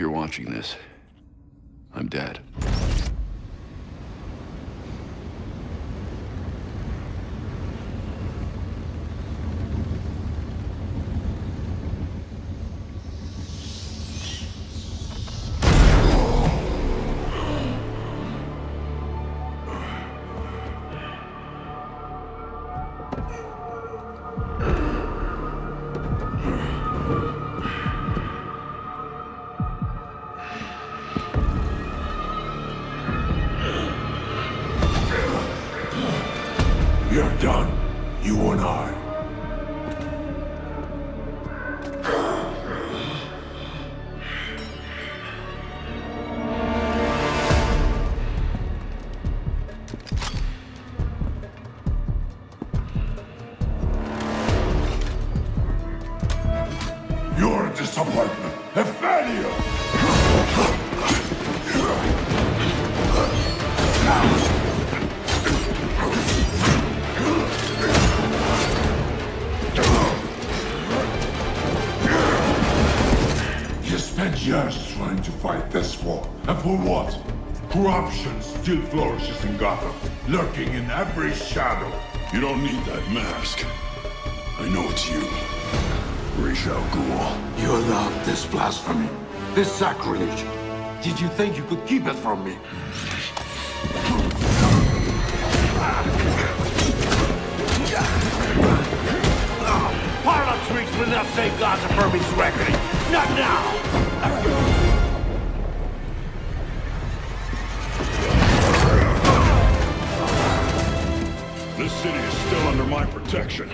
you're watching this, I'm dead. You're done. You and I. You're a disappointment. A failure. You spent years trying to fight this war. And for what? Corruption still flourishes in Gotham, lurking in every shadow. You don't need that mask. I know it's you. Ra's al Ghul. You allowed this blasphemy, this sacrilege. Did you think you could keep it from me? Parlor tricks will not save Gotham from its reckoning. Not now! This city is still under my protection.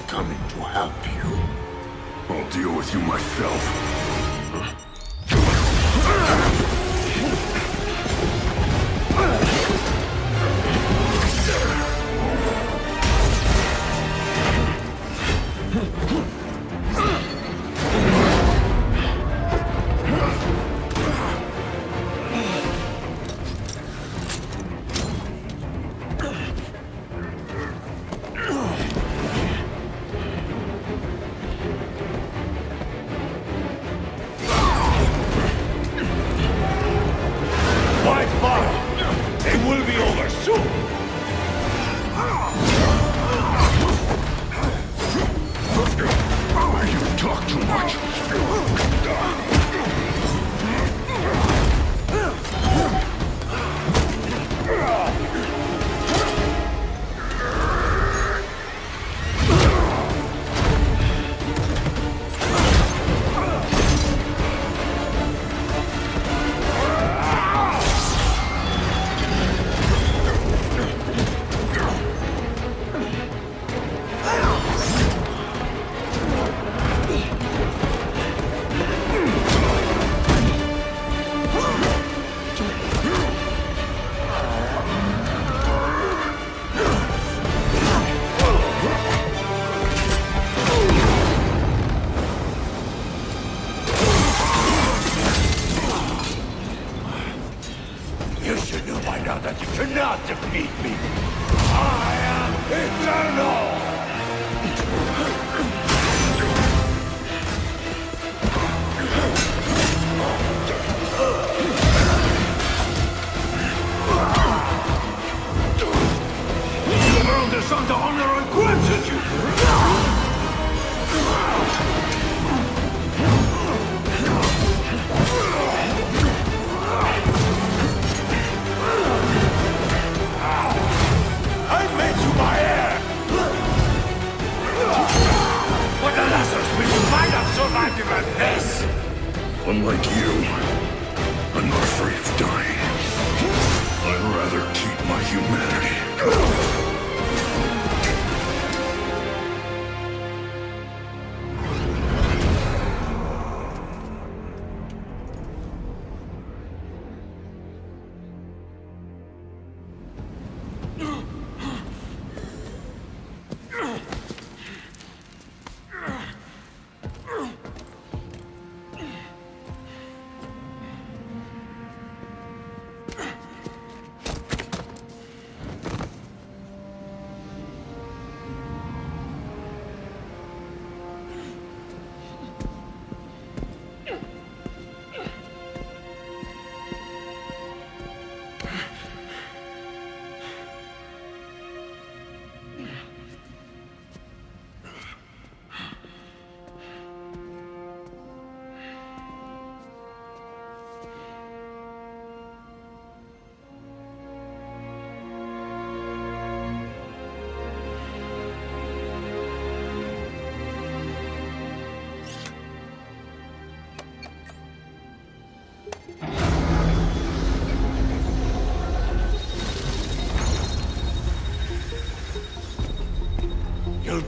Coming to help you. I'll deal with you myself. By far, it will be over soon! You talk too much. You should know by now that you cannot defeat me! I am eternal! The world is under honor and gratitude! I made you my heir! What the Lazarus, we might have survived even this! Unlike you, I'm not afraid of dying. I'd rather keep my humanity.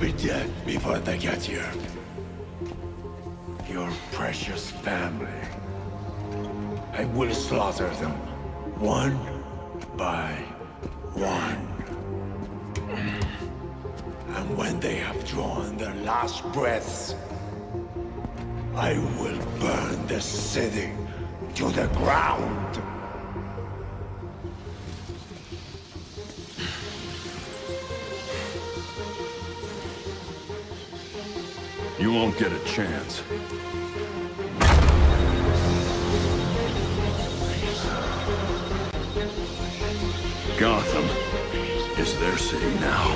be dead before they get here. Your precious family. I will slaughter them, one by one. And when they have drawn their last breaths, I will burn the city to the ground. You won't get a chance. Gotham is their city now.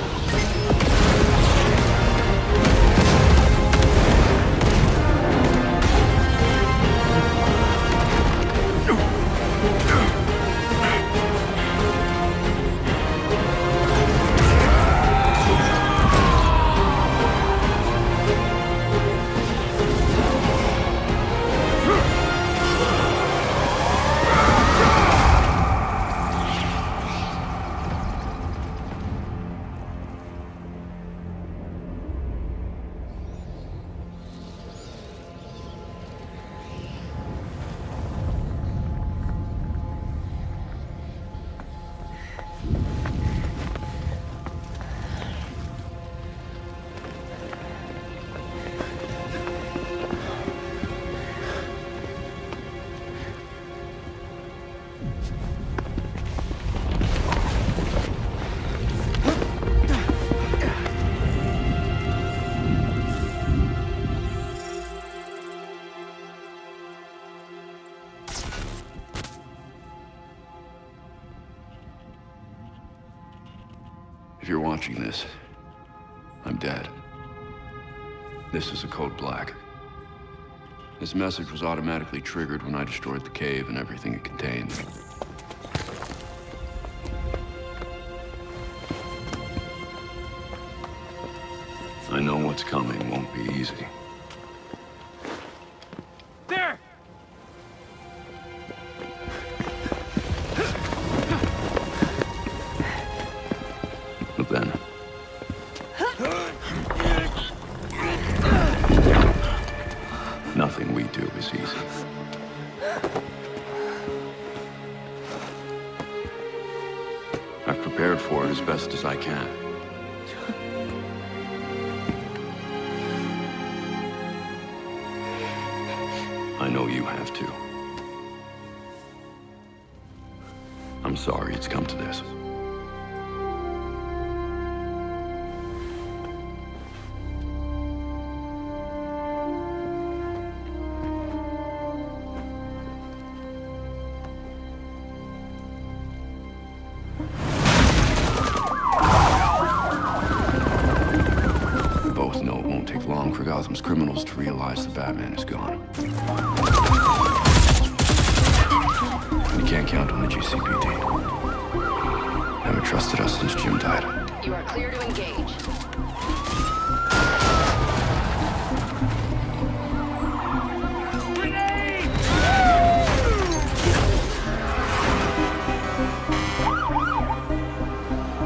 If you're watching this, I'm dead. This is a code black. This message was automatically triggered when I destroyed the cave and everything it contained. I know what's coming won't be easy. There! But then, nothing we do is easy. I've prepared for it as best as I can. I know you have too. I'm sorry it's come to this. We both know it won't take long for Gotham's criminals to realize the Batman is gone. You can't count on the GCPD. Haven't trusted us since Jim died. You are clear to engage.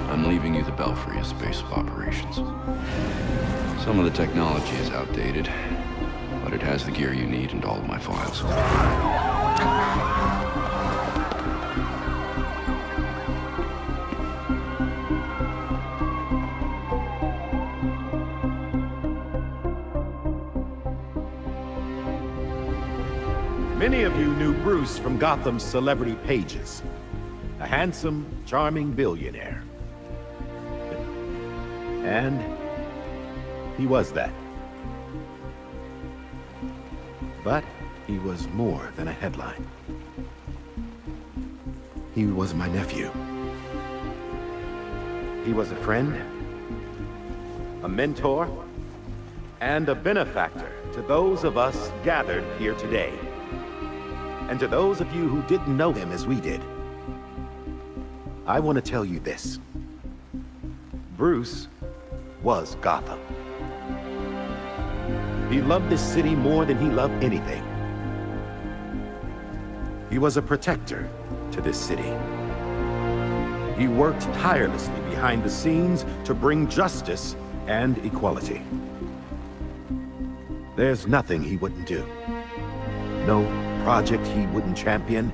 I'm leaving you the Belfry as base of operations. Some of the technology is outdated, but it has the gear you need and all of my files. Many of you knew Bruce from Gotham's celebrity pages. A handsome, charming billionaire. And he was that. But he was more than a headline. He was my nephew. He was a friend, a mentor, and a benefactor to those of us gathered here today. And to those of you who didn't know him as we did, I want to tell you this. Bruce was Gotham. He loved this city more than he loved anything. He was a protector to this city. He worked tirelessly behind the scenes to bring justice and equality. There's nothing he wouldn't do. No project he wouldn't champion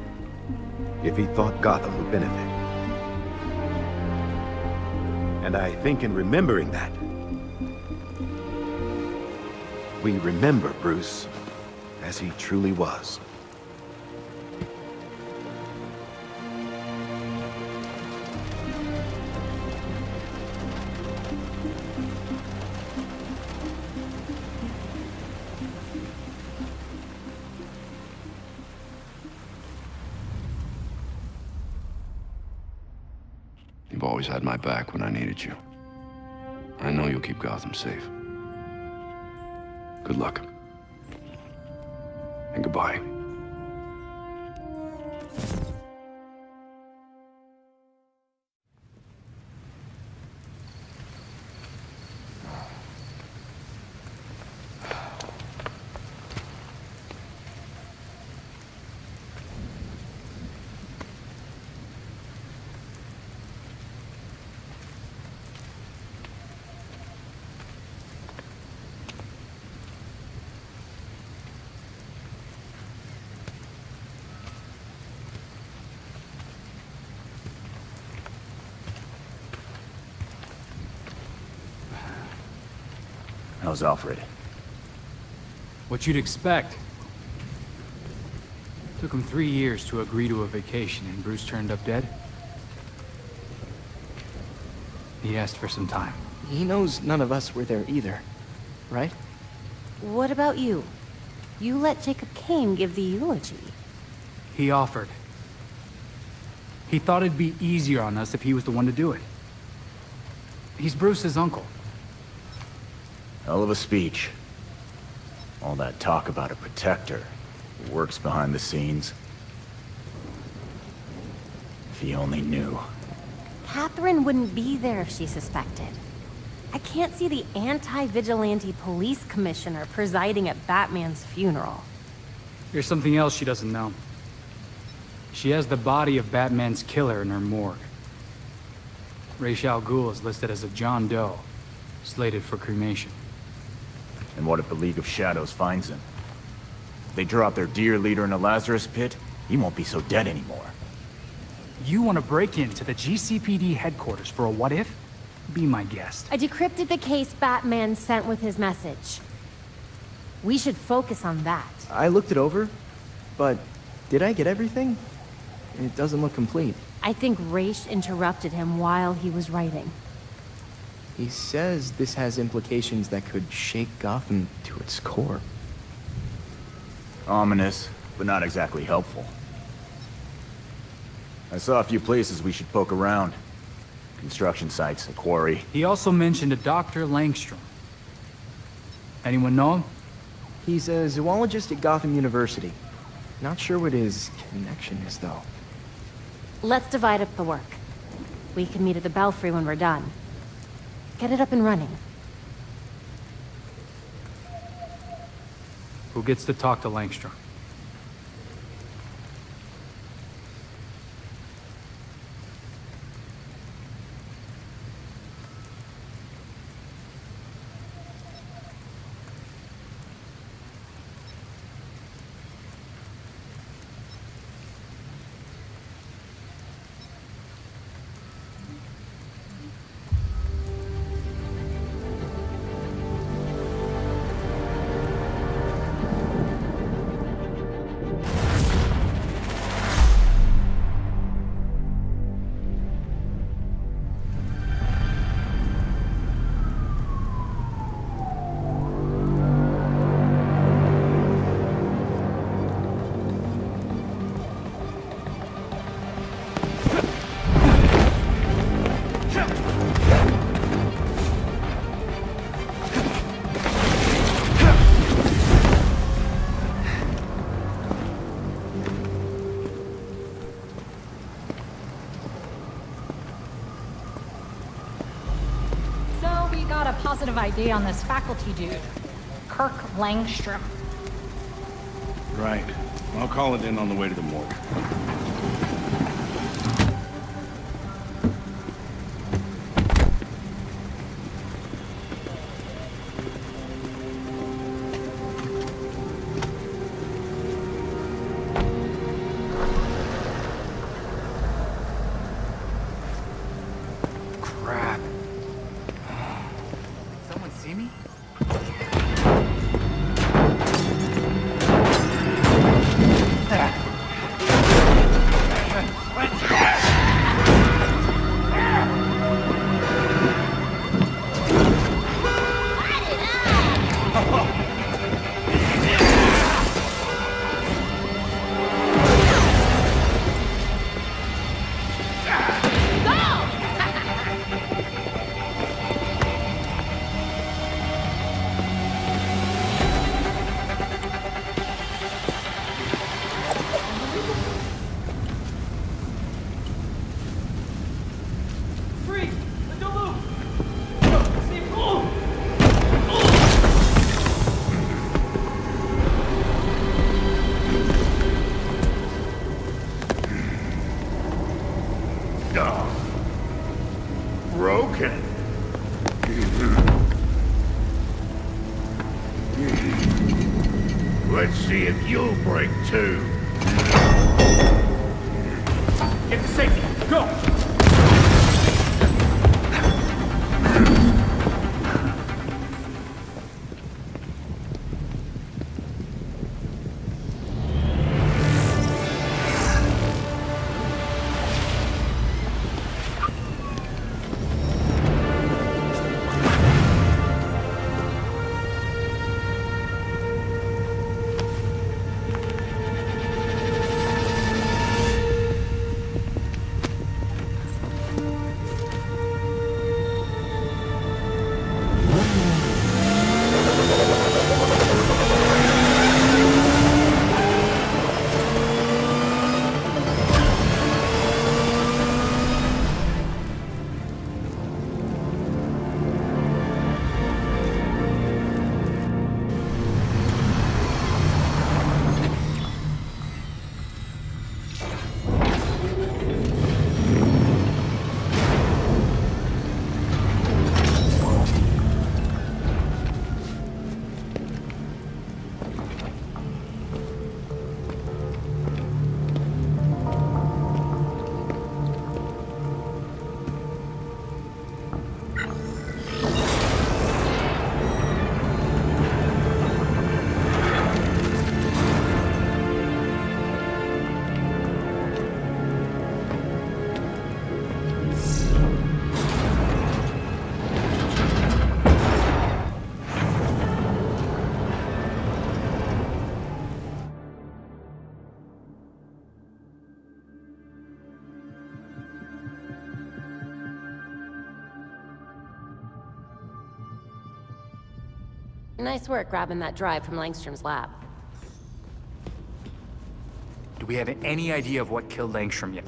if he thought Gotham would benefit. And I think in remembering that, we remember Bruce as he truly was. You've always had my back when I needed you. I know you'll keep Gotham safe. Good luck. And goodbye. How's Alfred? What you'd expect. Took him 3 years to agree to a vacation, and Bruce turned up dead. He asked for some time. He knows none of us were there either, right? What about you? You let Jacob Kane give the eulogy. He offered. He thought it'd be easier on us if he was the one to do it. He's Bruce's uncle. Hell of a speech. All that talk about a protector who works behind the scenes. If he only knew. Catherine wouldn't be there if she suspected. I can't see the anti-vigilante police commissioner presiding at Batman's funeral. Here's something else she doesn't know. She has the body of Batman's killer in her morgue. Ra's al Ghul is listed as a John Doe, slated for cremation. And what if the League of Shadows finds him? If they drop their dear leader in a Lazarus pit, he won't be so dead anymore. You want to break into the GCPD headquarters for a what-if? Be my guest. I decrypted the case Batman sent with his message. We should focus on that. I looked it over, but did I get everything? It doesn't look complete. I think Ra's interrupted him while he was writing. He says this has implications that could shake Gotham to its core. Ominous, but not exactly helpful. I saw a few places we should poke around. Construction sites, a quarry. He also mentioned a Dr. Langstrom. Anyone know him? He's a zoologist at Gotham University. Not sure what his connection is, though. Let's divide up the work. We can meet at the Belfry when we're done. Get it up and running. Who gets to talk to Langstrom? Positive ID on this faculty dude, Kirk Langstrom. Right. I'll call it in on the way to the morgue. Let's see if you'll break too. Get to safety. Go! Nice work grabbing that drive from Langstrom's lab. Do we have any idea of what killed Langstrom yet?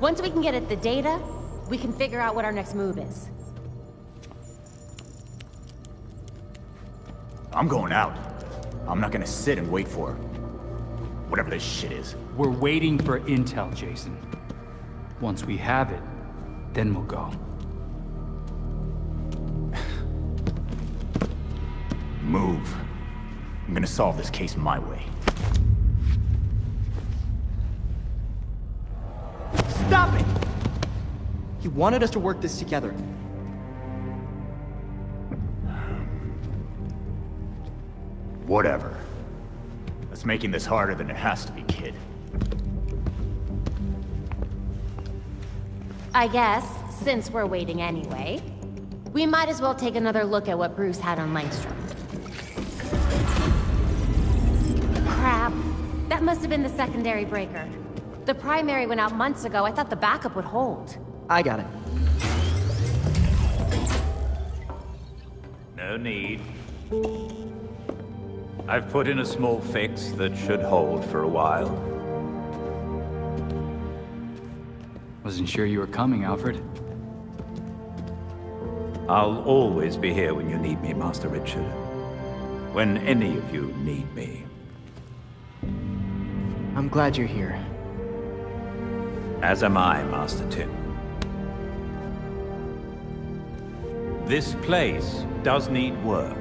Once we can get at the data, we can figure out what our next move is. I'm going out. I'm not gonna sit and wait for whatever this shit is. We're waiting for intel, Jason. Once we have it, then we'll go. Move. I'm gonna solve this case my way. Stop it! He wanted us to work this together. Whatever. That's making this harder than it has to be, kid. I guess, since we're waiting anyway, we might as well take another look at what Bruce had on Langstrom. Crap. That must have been the secondary breaker. The primary went out months ago. I thought the backup would hold. I got it. No need. I've put in a small fix that should hold for a while. Wasn't sure you were coming, Alfred. I'll always be here when you need me, Master Richard. When any of you need me. I'm glad you're here. As am I, Master Tim. This place does need work.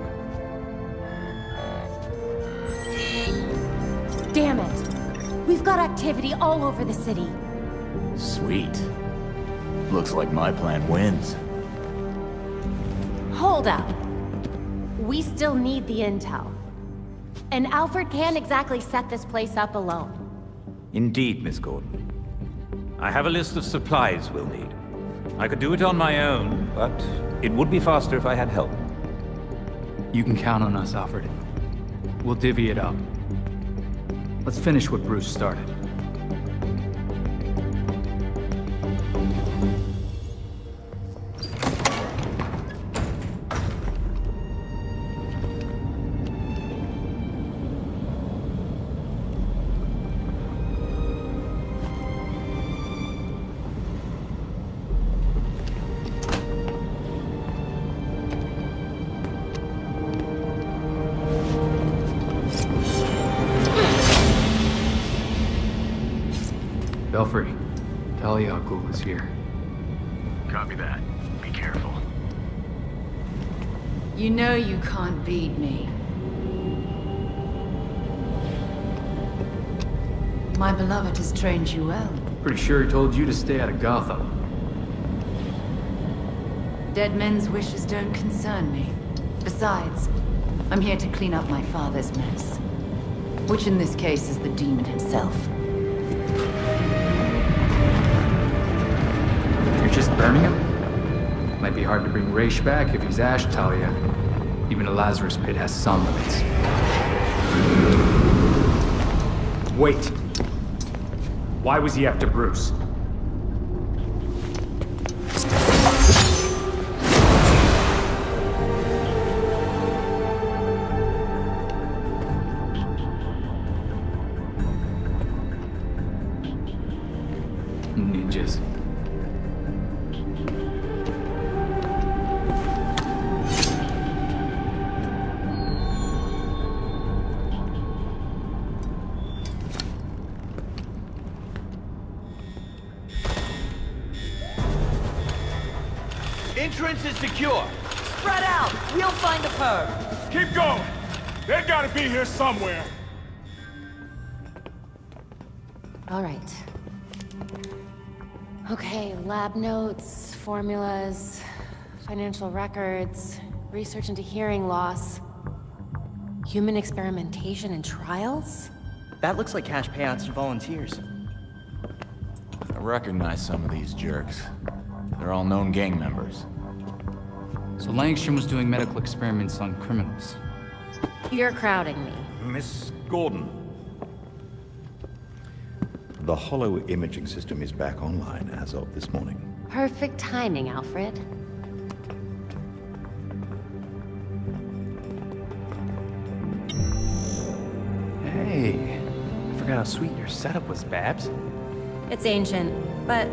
Damn it! We've got activity all over the city. Sweet. Looks like my plan wins. Hold up. We still need the intel. And Alfred can't exactly set this place up alone. Indeed, Miss Gordon. I have a list of supplies we'll need. I could do it on my own, but it would be faster if I had help. You can count on us, Alfred. We'll divvy it up. Let's finish what Bruce started. Belfry, Talia al Ghul is here. Copy that. Be careful. You know you can't beat me. My beloved has trained you well. Pretty sure he told you to stay out of Gotham. Dead men's wishes don't concern me. Besides, I'm here to clean up my father's mess. Which in this case is the demon himself. You're just burning him? Might be hard to bring Raish back if he's Ash, Talia. Even a Lazarus pit has some limits. Wait. Why was he after Bruce? Ninjas. Entrance is secure. Spread out! We'll find the perp! Keep going! They gotta be here somewhere! All right. Okay, lab notes, formulas, financial records, research into hearing loss, human experimentation and trials? That looks like cash payouts to volunteers. I recognize some of these jerks. They're all known gang members. So Langstrom was doing medical experiments on criminals. You're crowding me. Miss Gordon. The hollow imaging system is back online as of this morning. Perfect timing, Alfred. Hey, I forgot how sweet your setup was, Babs. It's ancient, but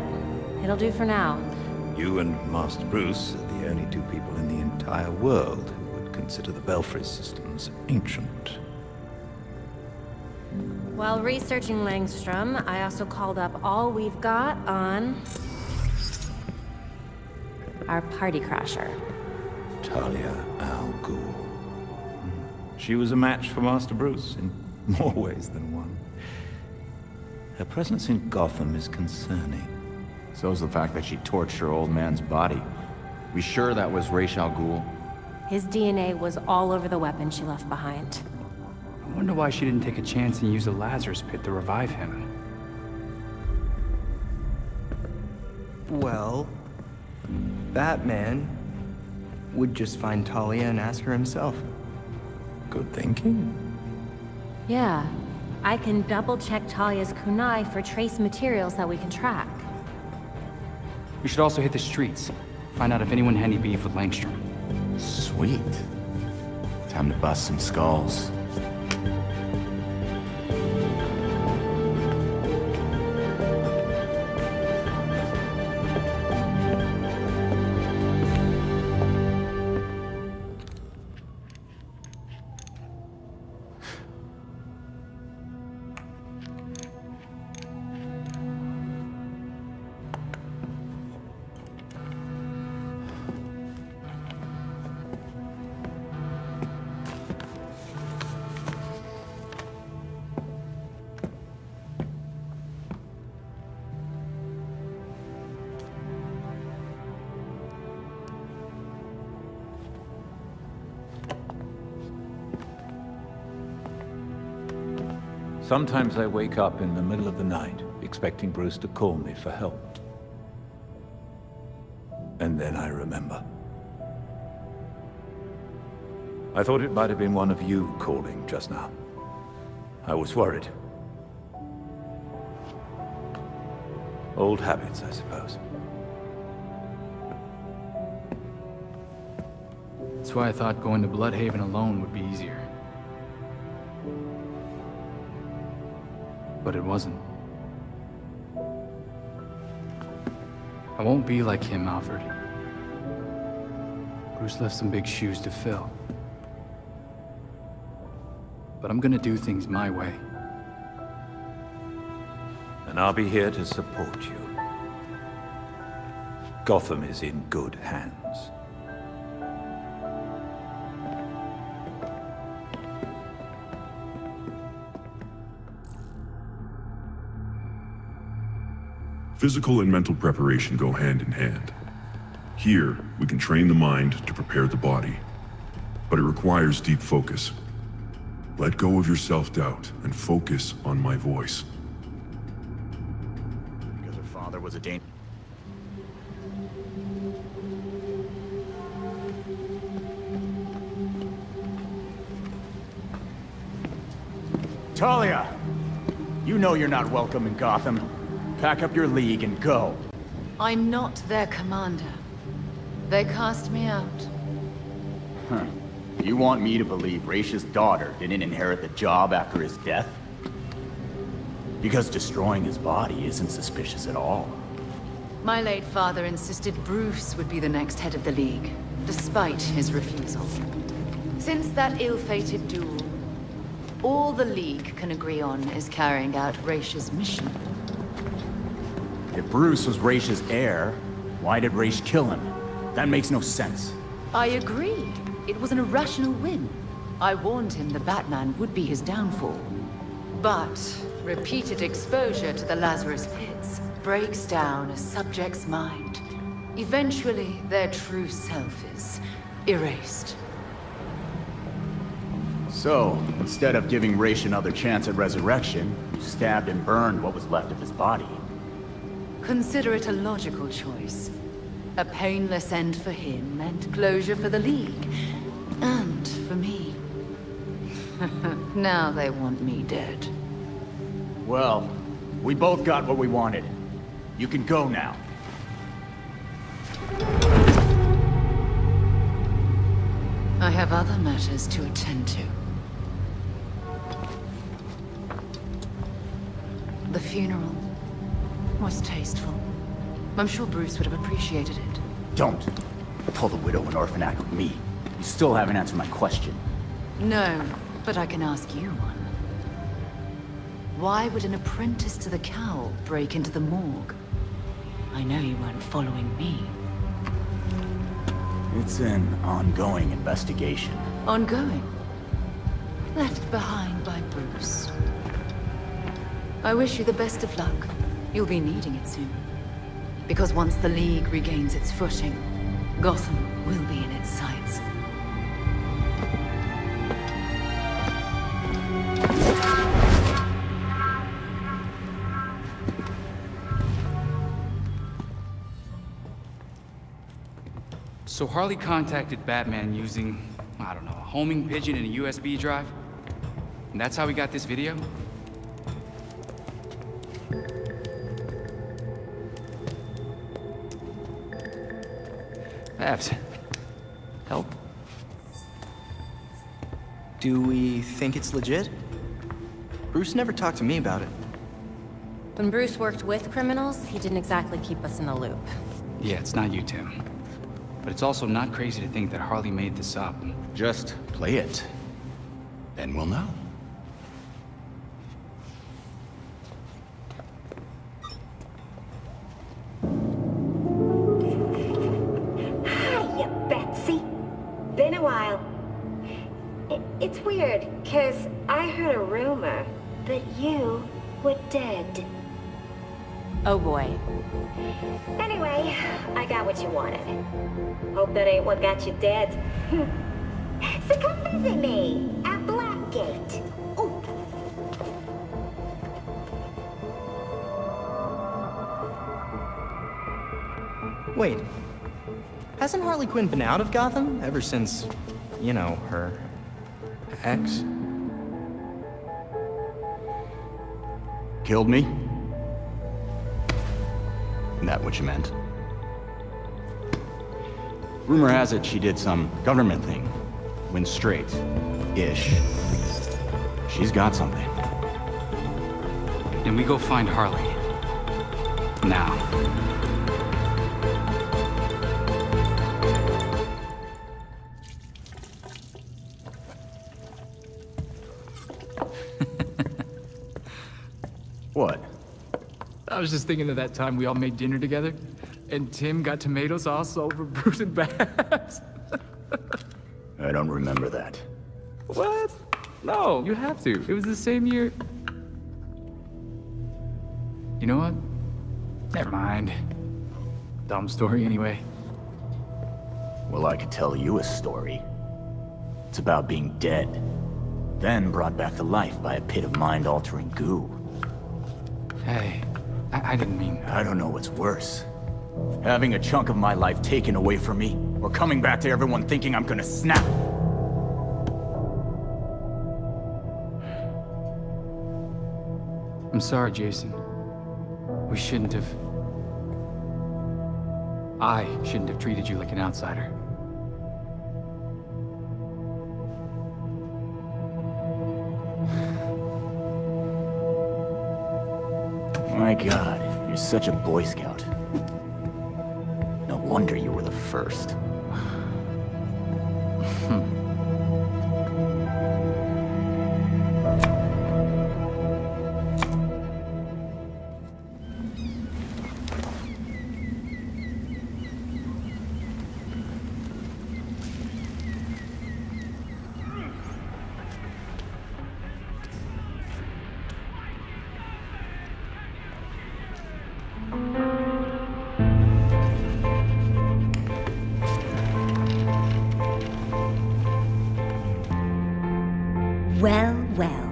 it'll do for now. You and Master Bruce are the only two people in the entire world who would consider the Belfry systems ancient. While researching Langstrom, I also called up all we've got on our party crasher. Talia al Ghul. She was a match for Master Bruce in more ways than one. Her presence in Gotham is concerning. So's the fact that she torched her old man's body. We sure that was Raish al Ghul? His DNA was all over the weapon she left behind. I wonder why she didn't take a chance and use a Lazarus pit to revive him. Well, Batman would just find Talia and ask her himself. Good thinking. Yeah, I can double-check Talia's kunai for trace materials that we can track. We should also hit the streets. Find out if anyone had any beef with Langstrom. Sweet. Time to bust some skulls. Sometimes I wake up in the middle of the night, expecting Bruce to call me for help. And then I remember. I thought it might have been one of you calling just now. I was worried. Old habits, I suppose. That's why I thought going to Bloodhaven alone would be easier. But it wasn't. I won't be like him, Alfred. Bruce left some big shoes to fill. But I'm gonna do things my way. and I'll be here to support you. Gotham is in good hands. Physical and mental preparation go hand in hand. Here, we can train the mind to prepare the body. But it requires deep focus. Let go of your self-doubt and focus on my voice. Because her father was a danger. Talia! You know you're not welcome in Gotham. Pack up your league and go. I'm not their commander. They cast me out. Huh. You want me to believe Raish's daughter didn't inherit the job after his death? Because destroying his body isn't suspicious at all. My late father insisted Bruce would be the next head of the League, despite his refusal. Since that ill-fated duel, all the League can agree on is carrying out Raish's mission. If Bruce was Raish's heir, why did Raish kill him? That makes no sense. I agree. It was an irrational whim. I warned him the Batman would be his downfall. But repeated exposure to the Lazarus Pits breaks down a subject's mind. Eventually, their true self is erased. So, instead of giving Raish another chance at resurrection, you stabbed and burned what was left of his body. Consider it a logical choice. A painless end for him, and closure for the League. And for me. Now they want me dead. Well, we both got what we wanted. You can go now. I have other matters to attend to. The funeral was tasteful. I'm sure Bruce would have appreciated it. Don't pull the widow and orphan act with me. You still haven't answered my question. No, but I can ask you one. Why would an apprentice to the cowl break into the morgue? I know you weren't following me. It's an ongoing investigation. Ongoing? Left behind by Bruce. I wish you the best of luck. You'll be needing it soon. Because once the League regains its footing, Gotham will be in its sights. So Harley contacted Batman using, I don't know, a homing pigeon and a USB drive? And that's how we got this video? Babs, help? Do we think it's legit? Bruce never talked to me about it. When Bruce worked with criminals, he didn't exactly keep us in the loop. Yeah, it's not you, Tim. But it's also not crazy to think that Harley made this up. Just play it. Then we'll know. Hiya, Betsy. Been a while. It's weird, 'cause I heard a rumor that you were dead. Oh boy. Anyway, I got what you wanted. Hope that ain't what got you dead. So come visit me at Blackgate. Ooh. Wait. Hasn't Harley Quinn been out of Gotham ever since, you know, her ex? Killed me? Is that what you meant? Rumor has it she did some government thing. Went straight-ish. She's got something. Then we go find Harley. Now. What? I was just thinking of that time we all made dinner together, and Tim got tomato sauce all over Bruce and Babs. I don't remember that. What? No, you have to. It was the same year. You know what? Never mind. Dumb story anyway. Well, I could tell you a story. It's about being dead, then brought back to life by a pit of mind-altering goo. Hey, I didn't mean... I don't know what's worse. Having a chunk of my life taken away from me, or coming back to everyone thinking I'm gonna snap. I'm sorry, Jason. We shouldn't have... I shouldn't have treated you like an outsider. My God, you're such a Boy Scout. No wonder you were the first. Well, well.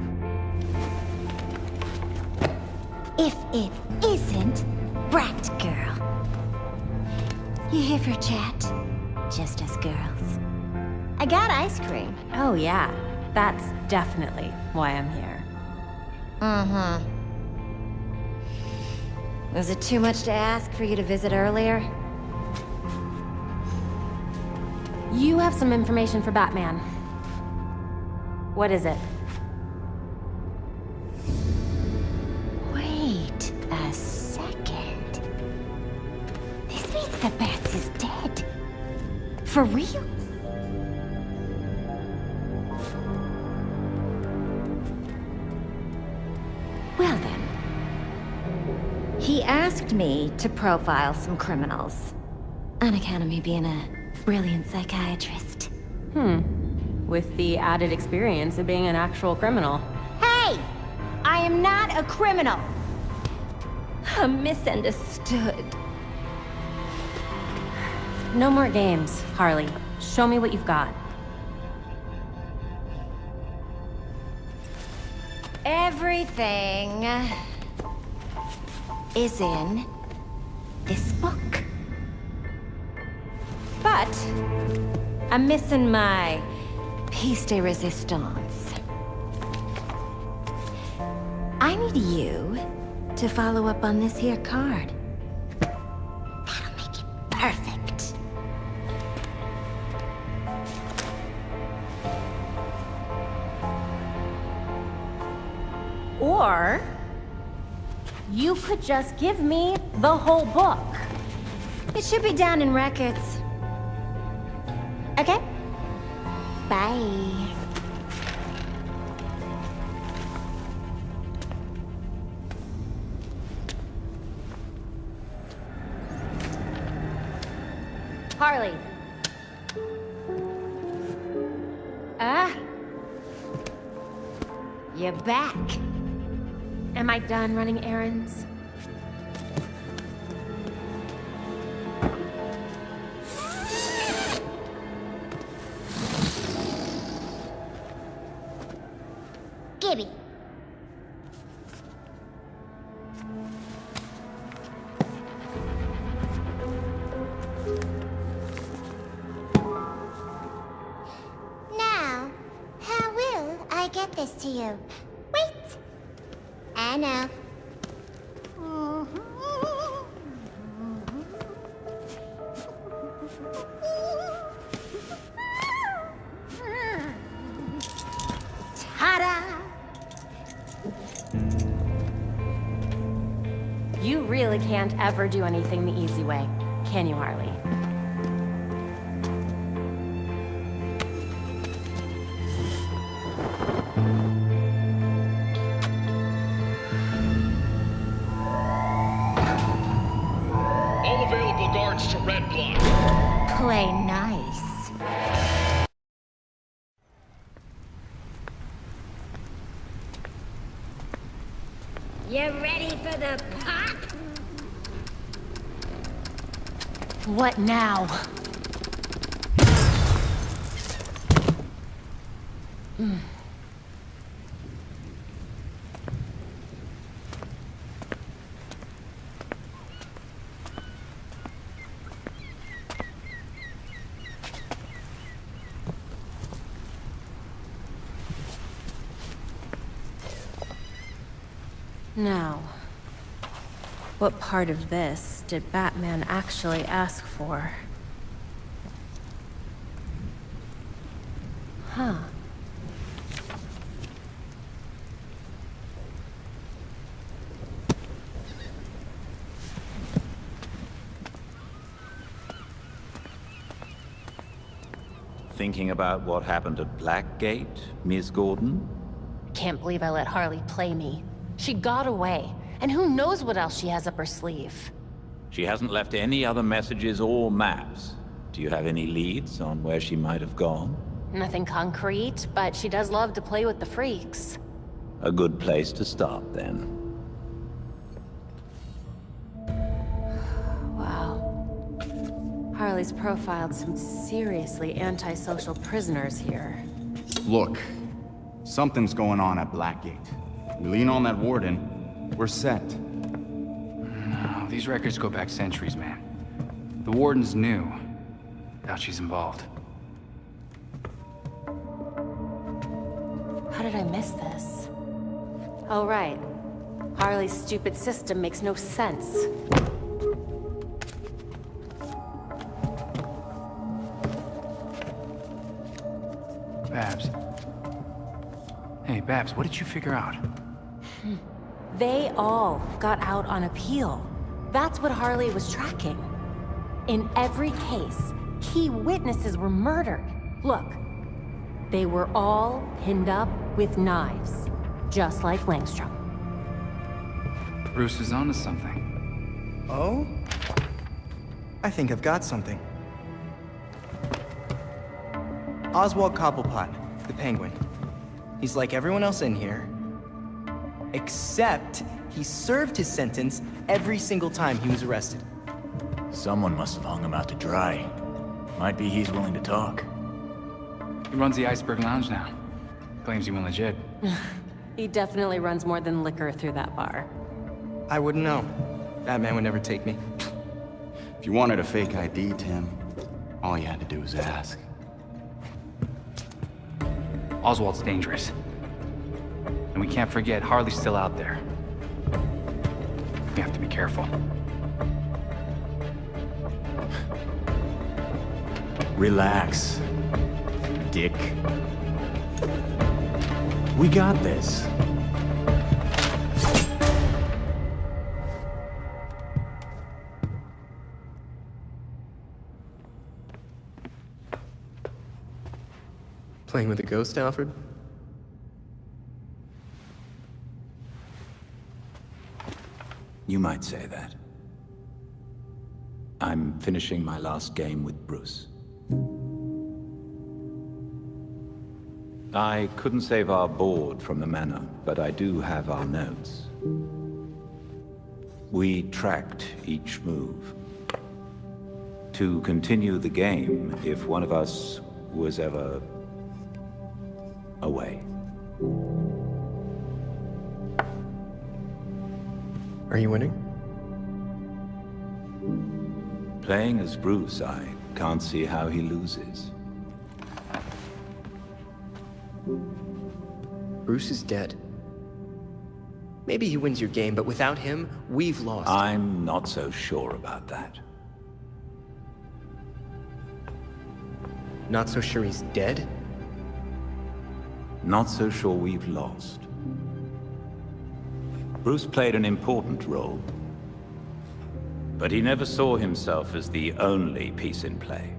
If it isn't Brat Girl. You here for a chat? Just us girls. I got ice cream. Oh yeah, that's definitely why I'm here. Mm-hmm. Was it too much to ask for you to visit earlier? You have some information for Batman. What is it? Wait a second. This means that Bats is dead. For real? Well then. He asked me to profile some criminals. On account of me being a brilliant psychiatrist. With the added experience of being an actual criminal. Hey! I am not a criminal! I'm misunderstood. No more games, Harley. Show me what you've got. Everything is in this book. But I'm missing my piece de resistance. I need you to follow up on this here card. That'll make it perfect. Or you could just give me the whole book. It should be down in records. Okay? Bye. Harley. You're back. Am I done running errands? Gibby. Now, how will I get this to you? Wait! I know. Ta-da! You really can't ever do anything the easy way, can you, Harley? all guards to Red Block. Play nice. You ready for the pop? What now? Now, what part of this did Batman actually ask for? Huh. Thinking about what happened at Blackgate, Ms. Gordon? Can't believe I let Harley play me. She got away, and who knows what else she has up her sleeve. She hasn't left any other messages or maps. Do you have any leads on where she might have gone? Nothing concrete, but she does love to play with the freaks. A good place to start, then. Wow. Harley's profiled some seriously antisocial prisoners here. Look, something's going on at Blackgate. We lean on that warden, we're set. No, these records go back centuries, man. The warden's new. Doubt she's involved. How did I miss this? Oh, right. Harley's stupid system makes no sense. Babs. Hey, Babs, what did you figure out? They all got out on appeal. That's what Harley was tracking. In every case, key witnesses were murdered. Look, they were all pinned up with knives, just like Langstrom. Bruce is onto something. Oh? I think I've got something. Oswald Cobblepot, the Penguin. He's like everyone else in here, except he served his sentence every single time he was arrested. Someone must have hung him out to dry. Might be he's willing to talk. He runs the Iceberg Lounge now. Claims he went legit. He definitely runs more than liquor through that bar. I wouldn't know. That man would never take me. If you wanted a fake ID, Tim, all you had to do was ask. Oswald's dangerous. And we can't forget Harley's still out there. We have to be careful. Relax, Dick. We got this. Playing with a ghost, Alfred? You might say that. I'm finishing my last game with Bruce. I couldn't save our board from the manor, but I do have our notes. We tracked each move. To continue the game if one of us was ever away. Are you winning? Playing as Bruce, I can't see how he loses. Bruce is dead. Maybe he wins your game, but without him, we've lost. I'm not so sure about that. Not so sure he's dead? Not so sure we've lost. Bruce played an important role, but he never saw himself as the only piece in play.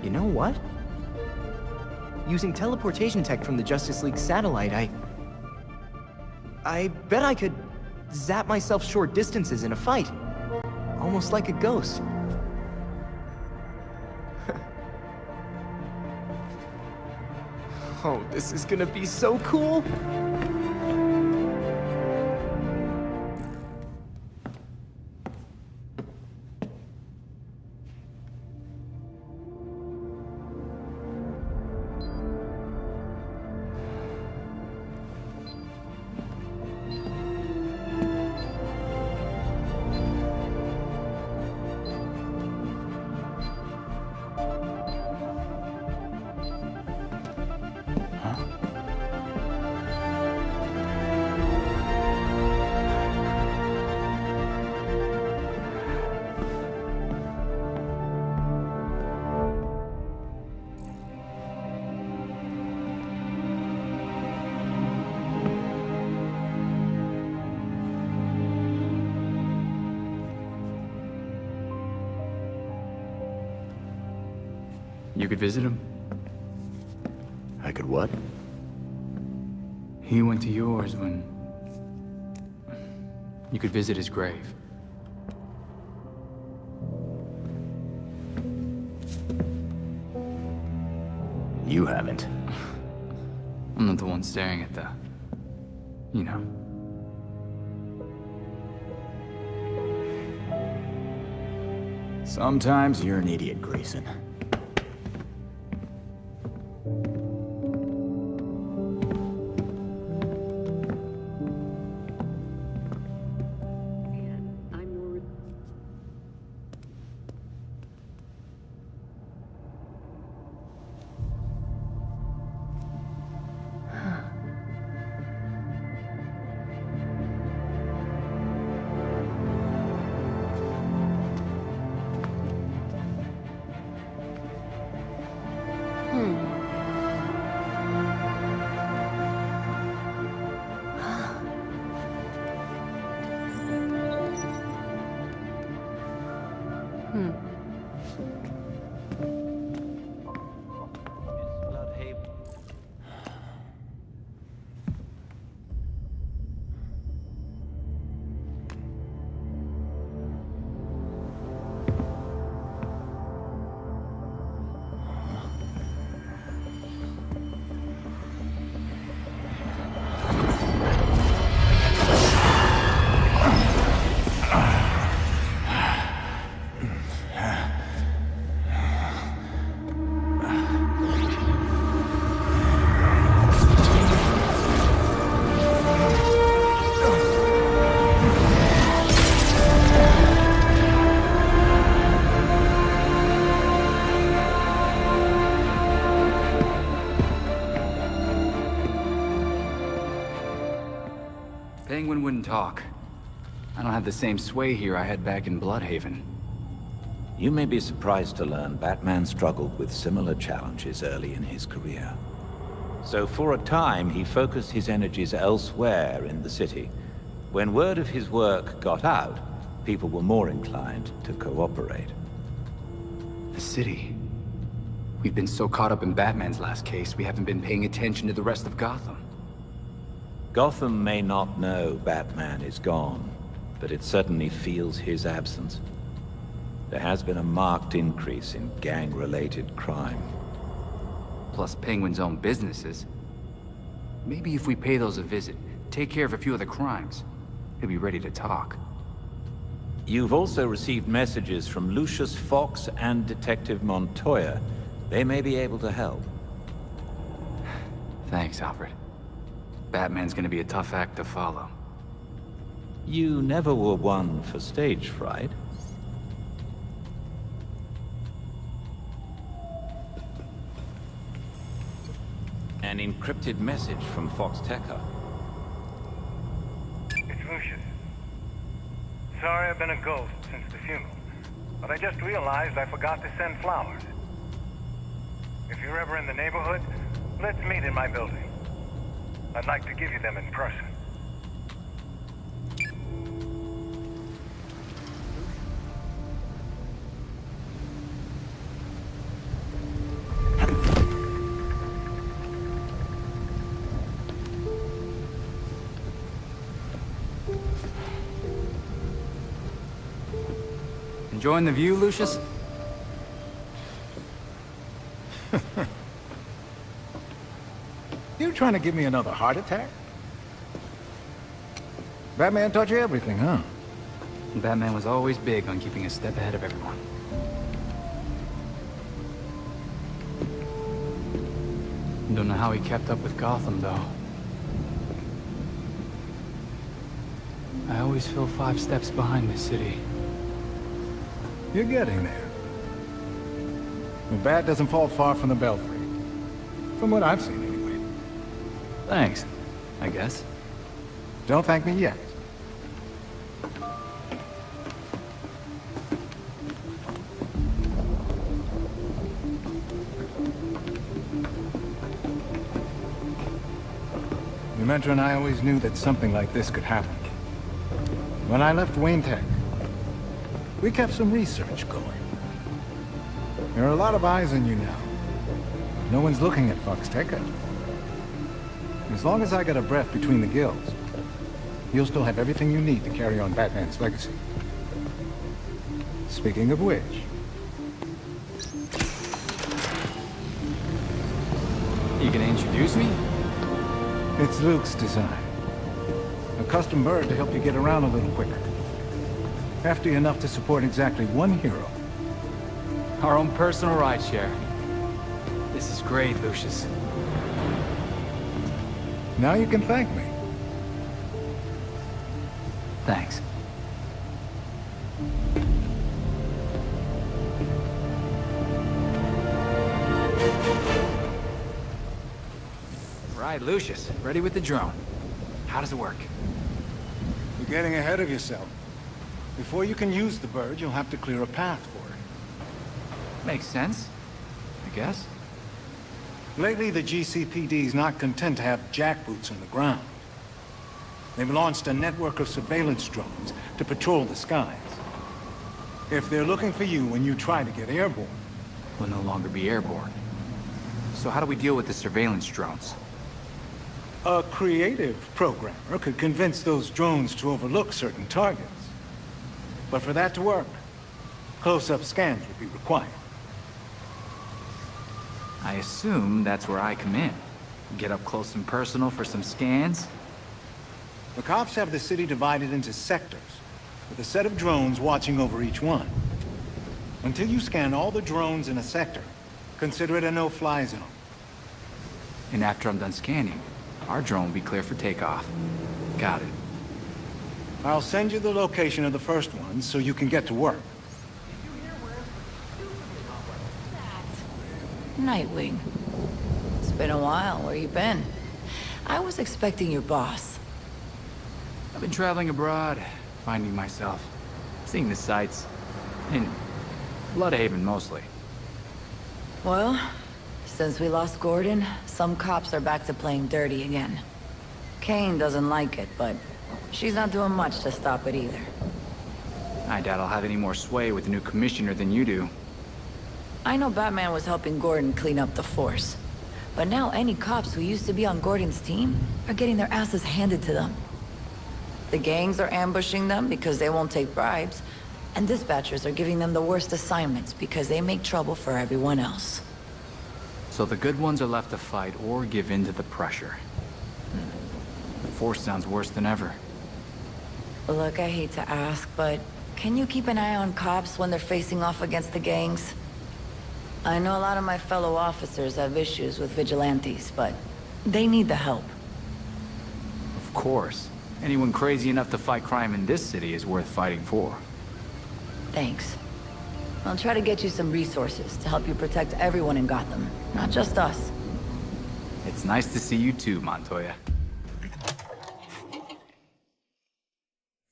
You know what? Using teleportation tech from the Justice League satellite, I bet I could zap myself short distances in a fight. Almost like a ghost. Oh, this is gonna be so cool! You could visit him. I could what? He went to yours when... You could visit his grave. You haven't. I'm not the one staring at the... You know. Sometimes you're an idiot, Grayson. Penguin wouldn't talk. I don't have the same sway here I had back in Bloodhaven. You may be surprised to learn Batman struggled with similar challenges early in his career. So for a time, he focused his energies elsewhere in the city. When word of his work got out, people were more inclined to cooperate. The city. We've been so caught up in Batman's last case, we haven't been paying attention to the rest of Gotham. Gotham may not know Batman is gone, but it certainly feels his absence. There has been a marked increase in gang-related crime. Plus Penguin's own businesses. Maybe if we pay those a visit, take care of a few of the crimes, he'll be ready to talk. You've also received messages from Lucius Fox and Detective Montoya. They may be able to help. Thanks, Alfred. Batman's gonna be a tough act to follow. You never were one for stage fright. An encrypted message from Fox Tekka. It's Lucius. Sorry I've been a ghost since the funeral, but I just realized I forgot to send flowers. If you're ever in the neighborhood, let's meet in my building. I'd like to give you them in person. Enjoying the view, Lucius? You trying to give me another heart attack? Batman taught you everything, huh? Batman was always big on keeping a step ahead of everyone. Don't know how he kept up with Gotham, though. I always feel 5 steps behind this city. You're getting there. The bat doesn't fall far from the belfry. From what I've seen, anyway. Thanks, I guess. Don't thank me yet. Dementor and I always knew that something like this could happen. When I left Wayne Tech, we kept some research going. There are a lot of eyes on you now. No one's looking at Fox Tech. As long as I got a breath between the gills, you'll still have everything you need to carry on Batman's legacy. Speaking of which... You gonna introduce me? It's Luke's design. A custom bird to help you get around a little quicker. Hefty enough to support exactly one hero. Our own personal rideshare. This is great, Lucius. Now you can thank me. Thanks. Right, Lucius. Ready with the drone. How does it work? You're getting ahead of yourself. Before you can use the bird, you'll have to clear a path for it. Makes sense, I guess. Lately, the GCPD's not content to have jackboots on the ground. They've launched a network of surveillance drones to patrol the skies. If they're looking for you when you try to get airborne... We'll no longer be airborne. So how do we deal with the surveillance drones? A creative programmer could convince those drones to overlook certain targets. But for that to work, close-up scans would be required. I assume that's where I come in. Get up close and personal for some scans? The cops have the city divided into sectors, with a set of drones watching over each one. Until you scan all the drones in a sector, consider it a no-fly zone. And after I'm done scanning, our drone will be clear for takeoff. Got it. I'll send you the location of the first one so you can get to work. Nightwing. It's been a while. Where you been? I was expecting your boss. I've been traveling abroad, finding myself, seeing the sights. In Bloodhaven, mostly. Well, since we lost Gordon, some cops are back to playing dirty again. Kane doesn't like it, but she's not doing much to stop it either. I doubt I'll have any more sway with the new commissioner than you do. I know Batman was helping Gordon clean up the force. But now any cops who used to be on Gordon's team are getting their asses handed to them. The gangs are ambushing them because they won't take bribes, and dispatchers are giving them the worst assignments because they make trouble for everyone else. So the good ones are left to fight or give in to the pressure. The force sounds worse than ever. Look, I hate to ask, but can you keep an eye on cops when they're facing off against the gangs? I know a lot of my fellow officers have issues with vigilantes, but they need the help. Of course. Anyone crazy enough to fight crime in this city is worth fighting for. Thanks. I'll try to get you some resources to help you protect everyone in Gotham, not just us. It's nice to see you too, Montoya.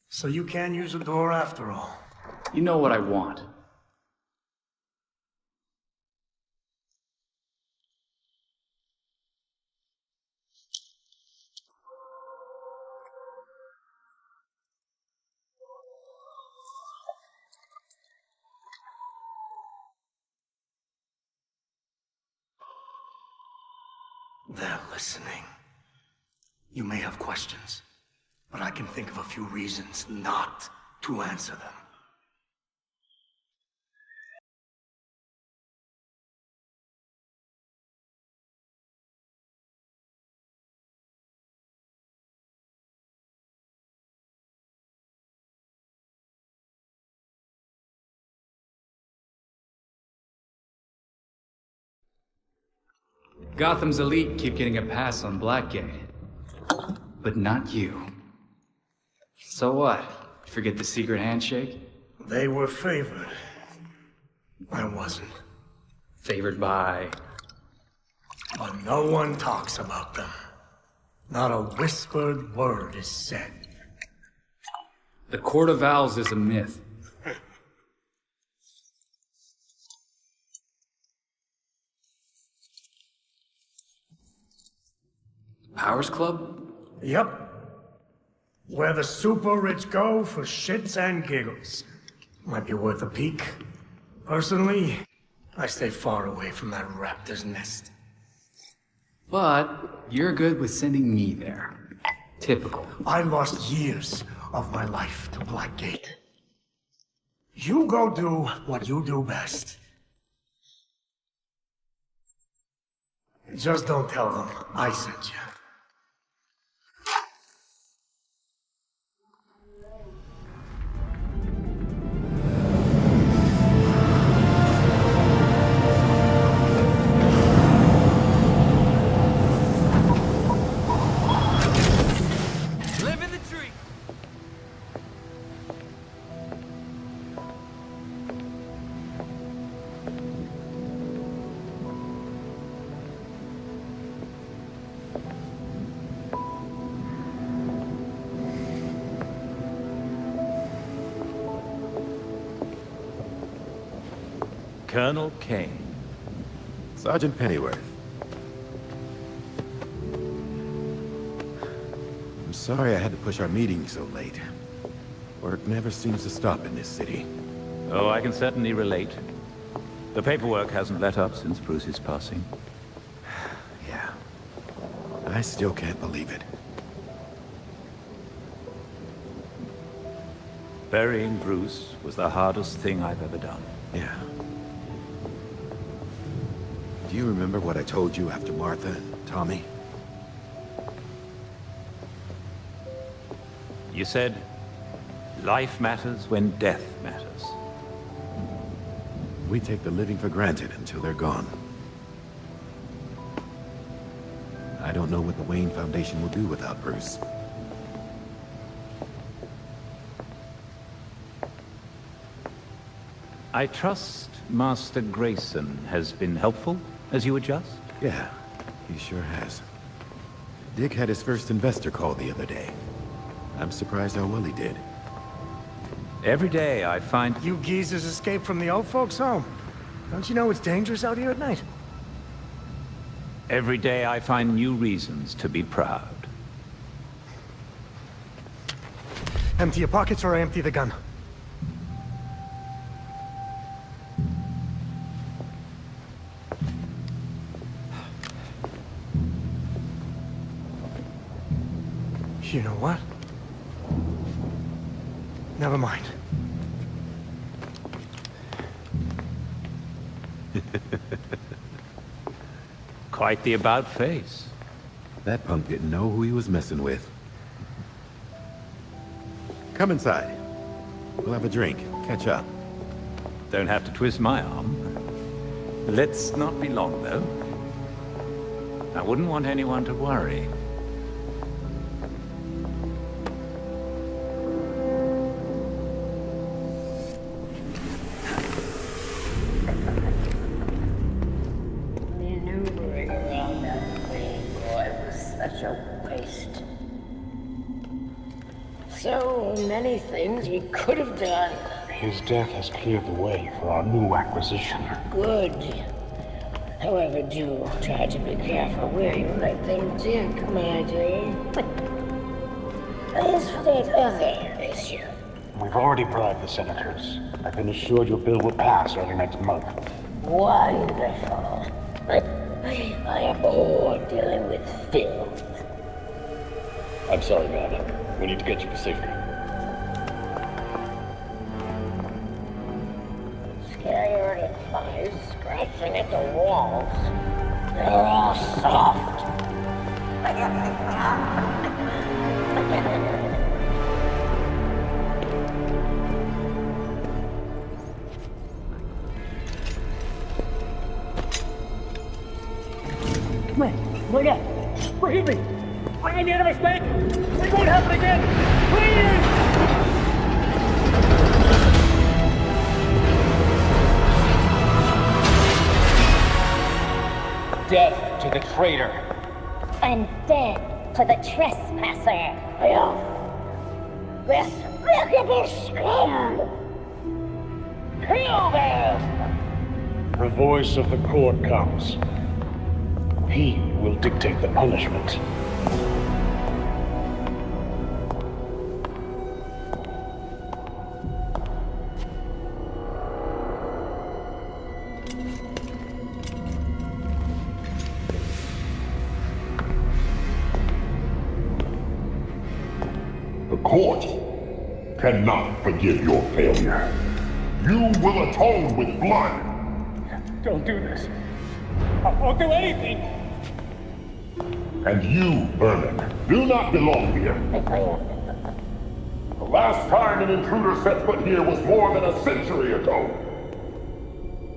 So you can use the door after all. You know what I want. They're listening. You may have questions, but I can think of a few reasons not to answer them. Gotham's elite keep getting a pass on Blackgate. But not you. So what? Forget the secret handshake? They were favored. I wasn't. Favored by... But no one talks about them. Not a whispered word is said. The Court of Owls is a myth. Powers Club? Yep. Where the super rich go for shits and giggles. Might be worth a peek. Personally, I stay far away from that raptor's nest. But you're good with sending me there. Typical. I lost years of my life to Blackgate. You go do what you do best. Just don't tell them I sent you. Colonel Kane. Sergeant Pennyworth. I'm sorry I had to push our meeting so late. Work never seems to stop in this city. Oh, I can certainly relate. The paperwork hasn't let up since Bruce's passing. Yeah. I still can't believe it. Burying Bruce was the hardest thing I've ever done. Yeah. Do you remember what I told you after Martha and Tommy? You said, life matters when death matters. We take the living for granted until they're gone. I don't know what the Wayne Foundation will do without Bruce. I trust Master Grayson has been helpful as you adjust? Yeah, he sure has. Dick had his first investor call the other day. I'm surprised how well he did. Every day I find... You geezers escaped from the old folks' home. Don't you know it's dangerous out here at night? Every day I find new reasons to be proud. Empty your pockets or I empty the gun. You know what? Never mind. Quite the about-face. That punk didn't know who he was messing with. Come inside. We'll have a drink, catch up. Don't have to twist my arm. Let's not be long, though. I wouldn't want anyone to worry. Maneuvering around that thing, boy, was such a waste. So many things we could have done. His death has cleared the way for our new acquisition. Good. However, do try to be careful where you let them dig, my dear. As for that other issue. We've already bribed the senators. I've been assured your bill will pass early next month. Wonderful. I am bored dealing with filth. I'm sorry, man. We need to get you to safety. Scary little flies scratching at the walls. They're all soft. Forgive me! I made a mistake! It won't happen again! Please! Death to the traitor! And death to the trespasser! Despicable scum! Kill them! The voice of the court comes. He will dictate the punishment. The court cannot forgive your failure. You will atone with blood. Don't do this. I won't do anything! And you, Vermin, do not belong here. The last time an intruder set foot here was more than a century ago.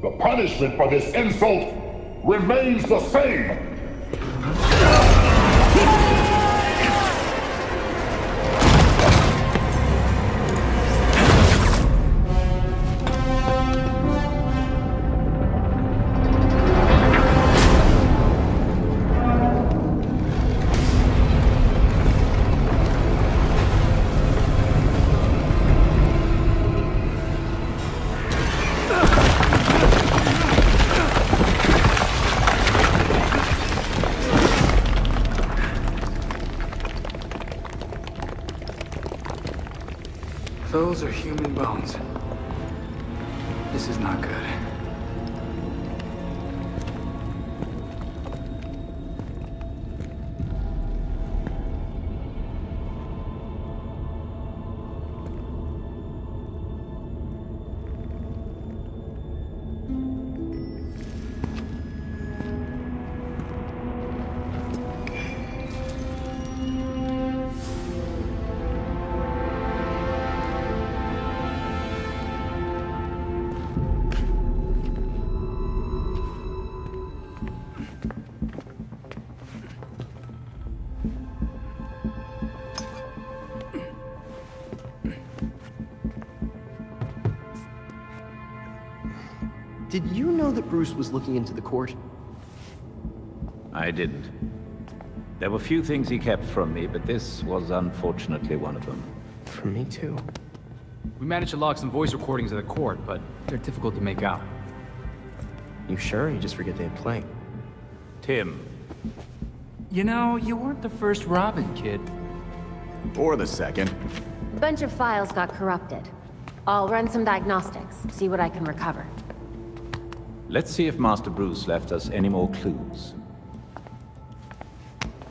The punishment for this insult remains the same. Those are human bones. This is not good. Did you know that Bruce was looking into the court? I didn't. There were few things he kept from me, but this was unfortunately one of them. From me too. We managed to log some voice recordings of the court, but they're difficult to make out. You sure? You just forget they had playing. Tim. You know, you weren't the first Robin, kid. Or the second. A bunch of files got corrupted. I'll run some diagnostics, see what I can recover. Let's see if Master Bruce left us any more clues.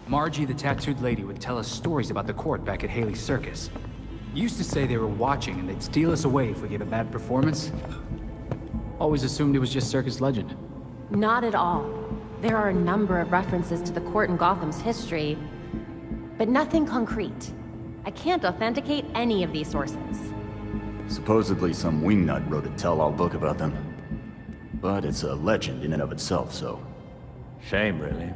Margie, the tattooed lady, would tell us stories about the court back at Haley's Circus. Used to say they were watching and they'd steal us away if we gave a bad performance. Always assumed it was just circus legend. Not at all. There are a number of references to the court in Gotham's history, but nothing concrete. I can't authenticate any of these sources. Supposedly some wingnut wrote a tell-all book about them. But it's a legend in and of itself, so... Shame, really.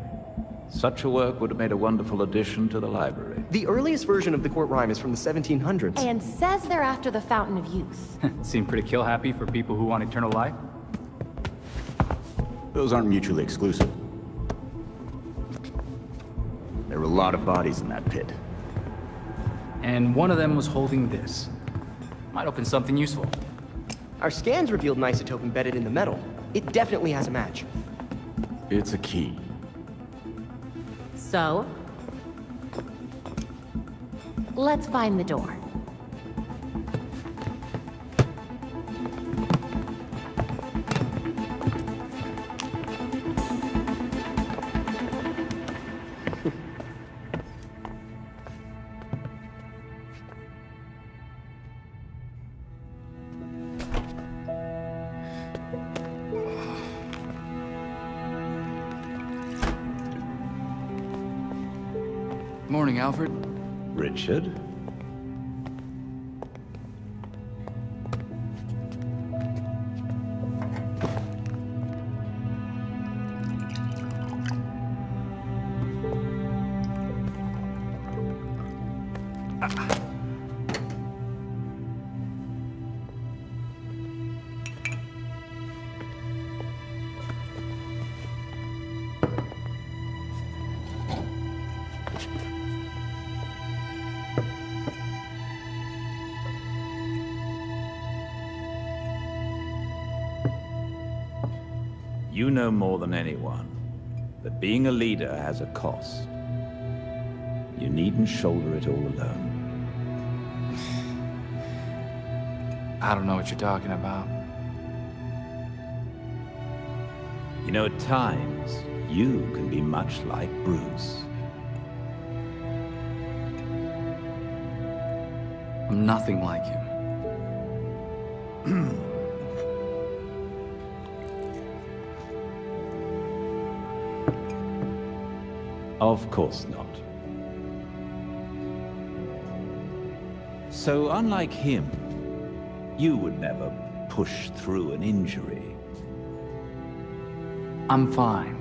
Such a work would have made a wonderful addition to the library. The earliest version of the court rhyme is from the 1700s. And says they're after the Fountain of Youth. Seem pretty kill-happy for people who want eternal life. Those aren't mutually exclusive. There were a lot of bodies in that pit. And one of them was holding this. Might open something useful. Our scans revealed an isotope embedded in the metal. It definitely has a match. It's a key. So? Let's find the door. Morning, Alfred. Richard? You know more than anyone that being a leader has a cost. You needn't shoulder it all alone. I don't know what you're talking about. You know, at times, you can be much like Bruce. I'm nothing like him. Of course not. So, unlike him, you would never push through an injury. I'm fine.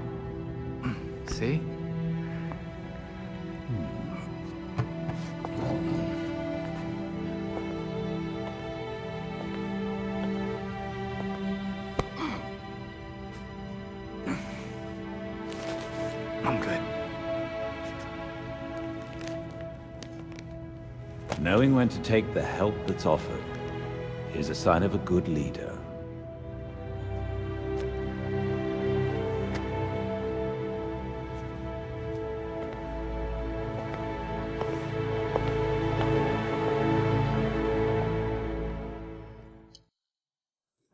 See? I'm good. Knowing when to take the help that's offered is a sign of a good leader.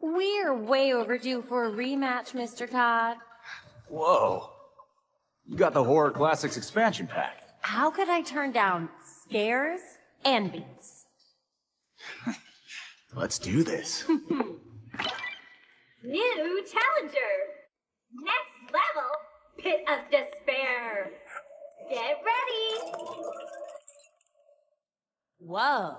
We're way overdue for a rematch, Mr. Todd. Whoa. You got the Horror Classics expansion pack. How could I turn down scares and beats? Let's do this. New challenger! Next level, Pit of Despair! Get ready! Whoa.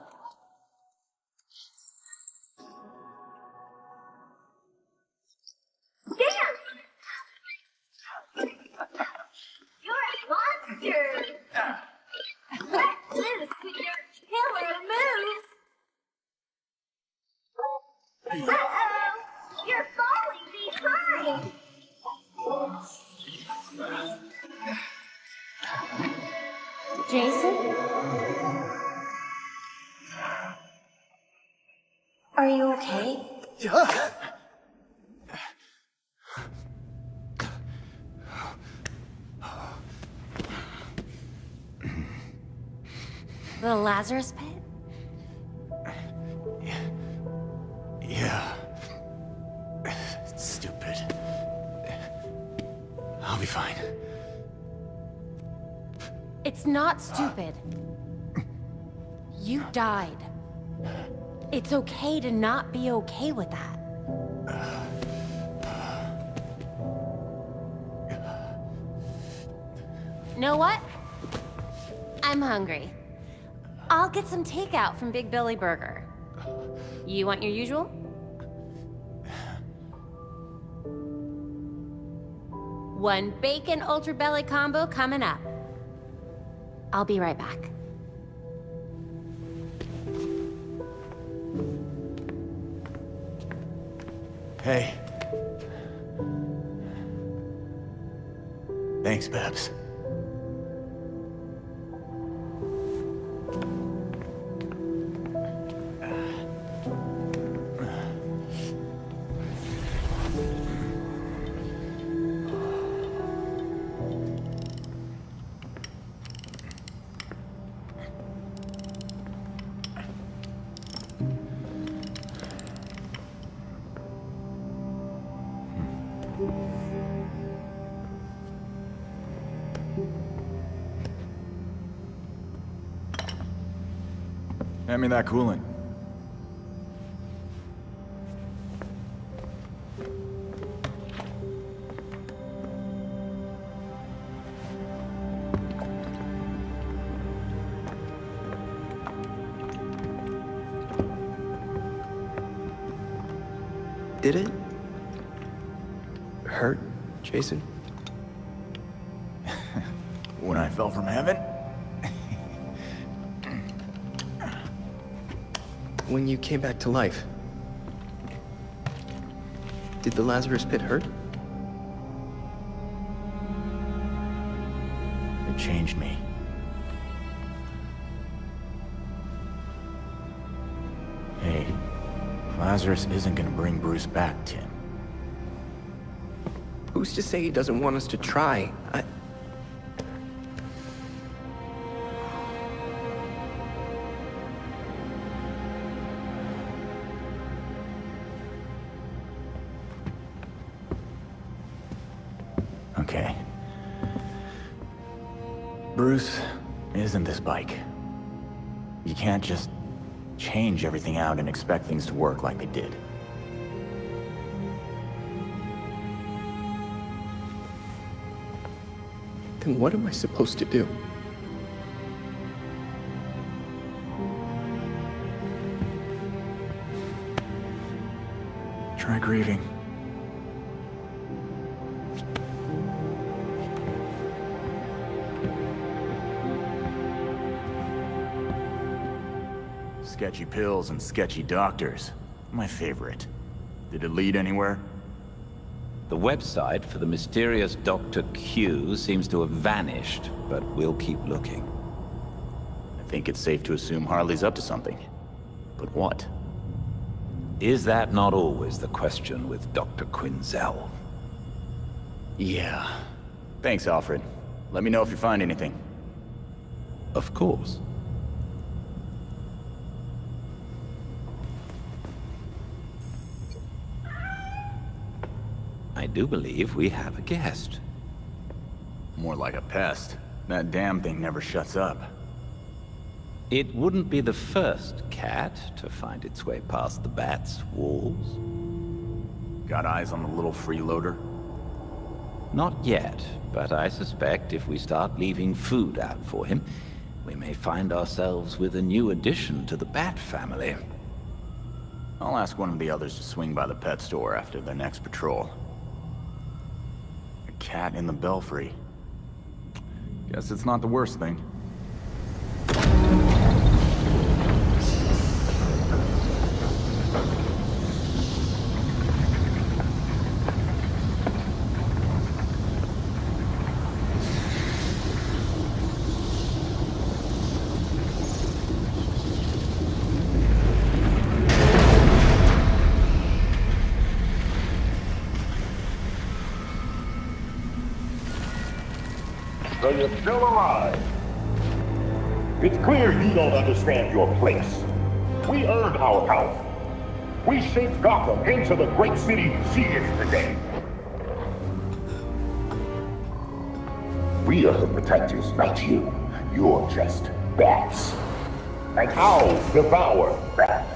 Dance! You're a monster! Let loose with your killer moves! Uh-oh! You're falling behind! Jason? Are you okay? The Lazarus Pit? Yeah. It's stupid. I'll be fine. It's not stupid. You died. It's okay to not be okay with that. Know what? I'm hungry. I'll get some takeout from Big Billy Burger. You want your usual? One bacon ultra belly combo coming up. I'll be right back. Hey. Thanks, Babs. Hand me that coolant. Did it hurt, Jason? When I fell from heaven? when you came back to life, did the Lazarus Pit hurt? It changed me. Hey, Lazarus isn't gonna bring Bruce back, Tim. Who's to say he doesn't want us to try? Okay. Bruce isn't this bike. You can't just change everything out and expect things to work like they did. Then what am I supposed to do? Try grieving. Sketchy pills and sketchy doctors. My favorite. Did it lead anywhere? The website for the mysterious Dr. Q seems to have vanished, but we'll keep looking. I think it's safe to assume Harley's up to something. But what? Is that not always the question with Dr. Quinzel? Yeah. Thanks, Alfred. Let me know if you find anything. Of course. I do believe we have a guest. More like a pest. That damn thing never shuts up. It wouldn't be the first cat to find its way past the bat's walls. Got eyes on the little freeloader? Not yet, but I suspect if we start leaving food out for him, we may find ourselves with a new addition to the bat family. I'll ask one of the others to swing by the pet store after their next patrol. A cat in the belfry. Guess it's not the worst thing. So you're still alive. It's clear you don't understand your place. We earned our power. We shaped Gotham into the great city she is today. We are the protectors, not you. You're just bats. And owls devour bats.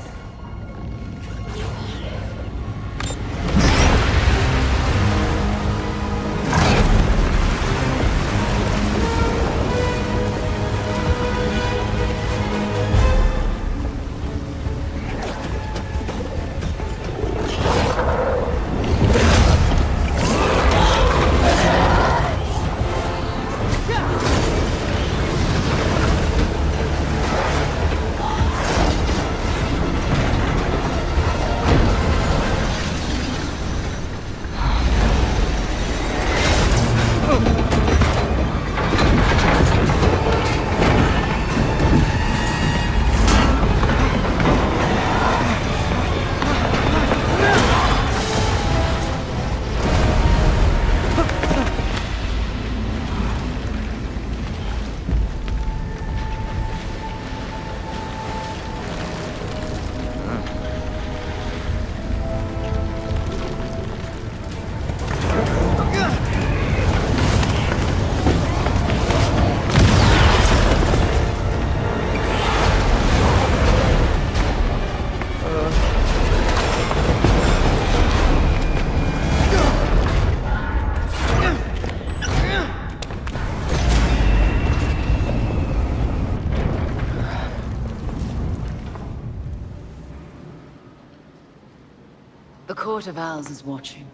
The Court of Owls is watching.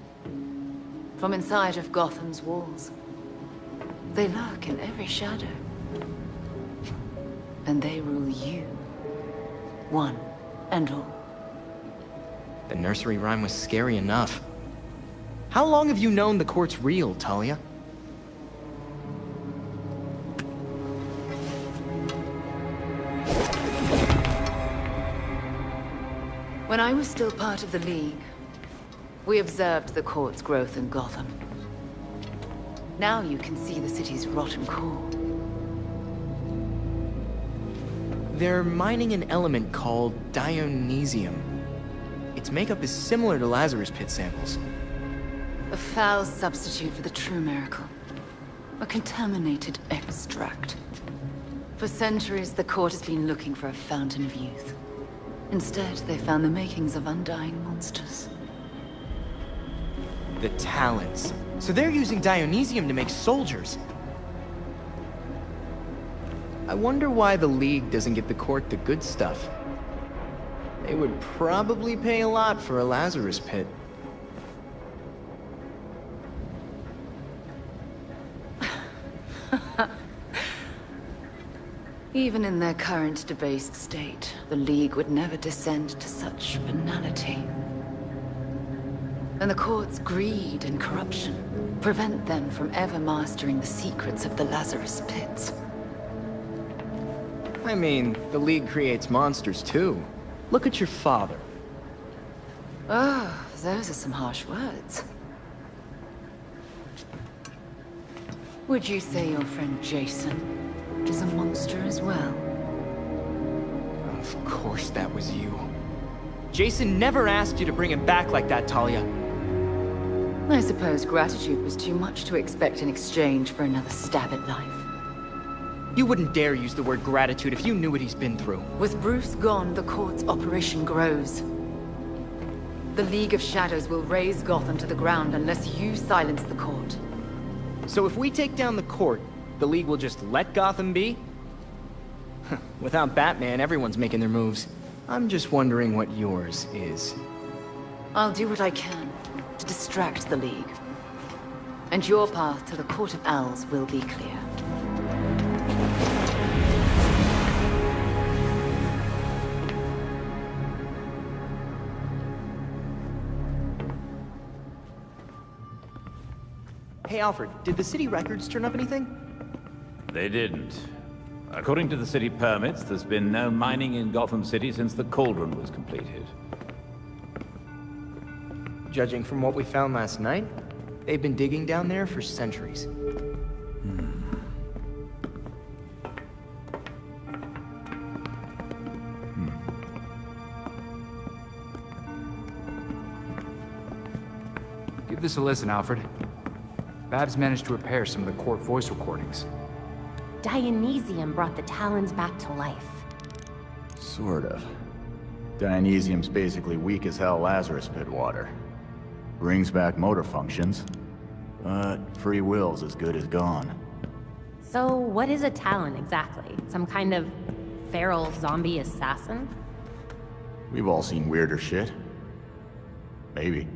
From inside of Gotham's walls. They lurk in every shadow. And they rule you. One and all. The nursery rhyme was scary enough. How long have you known the court's real, Talia? When I was still part of the League, we observed the court's growth in Gotham. Now you can see the city's rotten core. They're mining an element called Dionysium. Its makeup is similar to Lazarus Pit samples. A foul substitute for the true miracle. A contaminated extract. For centuries, the court has been looking for a fountain of youth. Instead, they found the makings of undying monsters. The Talons. So they're using Dionysium to make soldiers. I wonder why the League doesn't give the court the good stuff. They would probably pay a lot for a Lazarus Pit. Even in their current debased state, the League would never descend to such banality. And the court's greed and corruption prevent them from ever mastering the secrets of the Lazarus Pits. I mean, the League creates monsters too. Look at your father. Oh, those are some harsh words. Would you say your friend Jason is a monster as well? Of course that was you. Jason never asked you to bring him back like that, Talia. I suppose gratitude was too much to expect in exchange for another stab at life. You wouldn't dare use the word gratitude if you knew what he's been through. With Bruce gone, the court's operation grows. The League of Shadows will raze Gotham to the ground unless you silence the court. So if we take down the court, the League will just let Gotham be? Without Batman, everyone's making their moves. I'm just wondering what yours is. I'll do what I can to distract the League. And your path to the Court of Owls will be clear. Hey Alfred, did the city records turn up anything? They didn't. According to the city permits, there's been no mining in Gotham City since the Cauldron was completed. Judging from what we found last night, they've been digging down there for centuries. Give this a listen, Alfred. Babs managed to repair some of the court voice recordings. Dionysium brought the Talons back to life. Sort of. Dionysium's basically weak as hell Lazarus Pit water. Brings back motor functions, but free will's as good as gone. So what is a Talon exactly? Some kind of feral zombie assassin? We've all seen weirder shit. Maybe.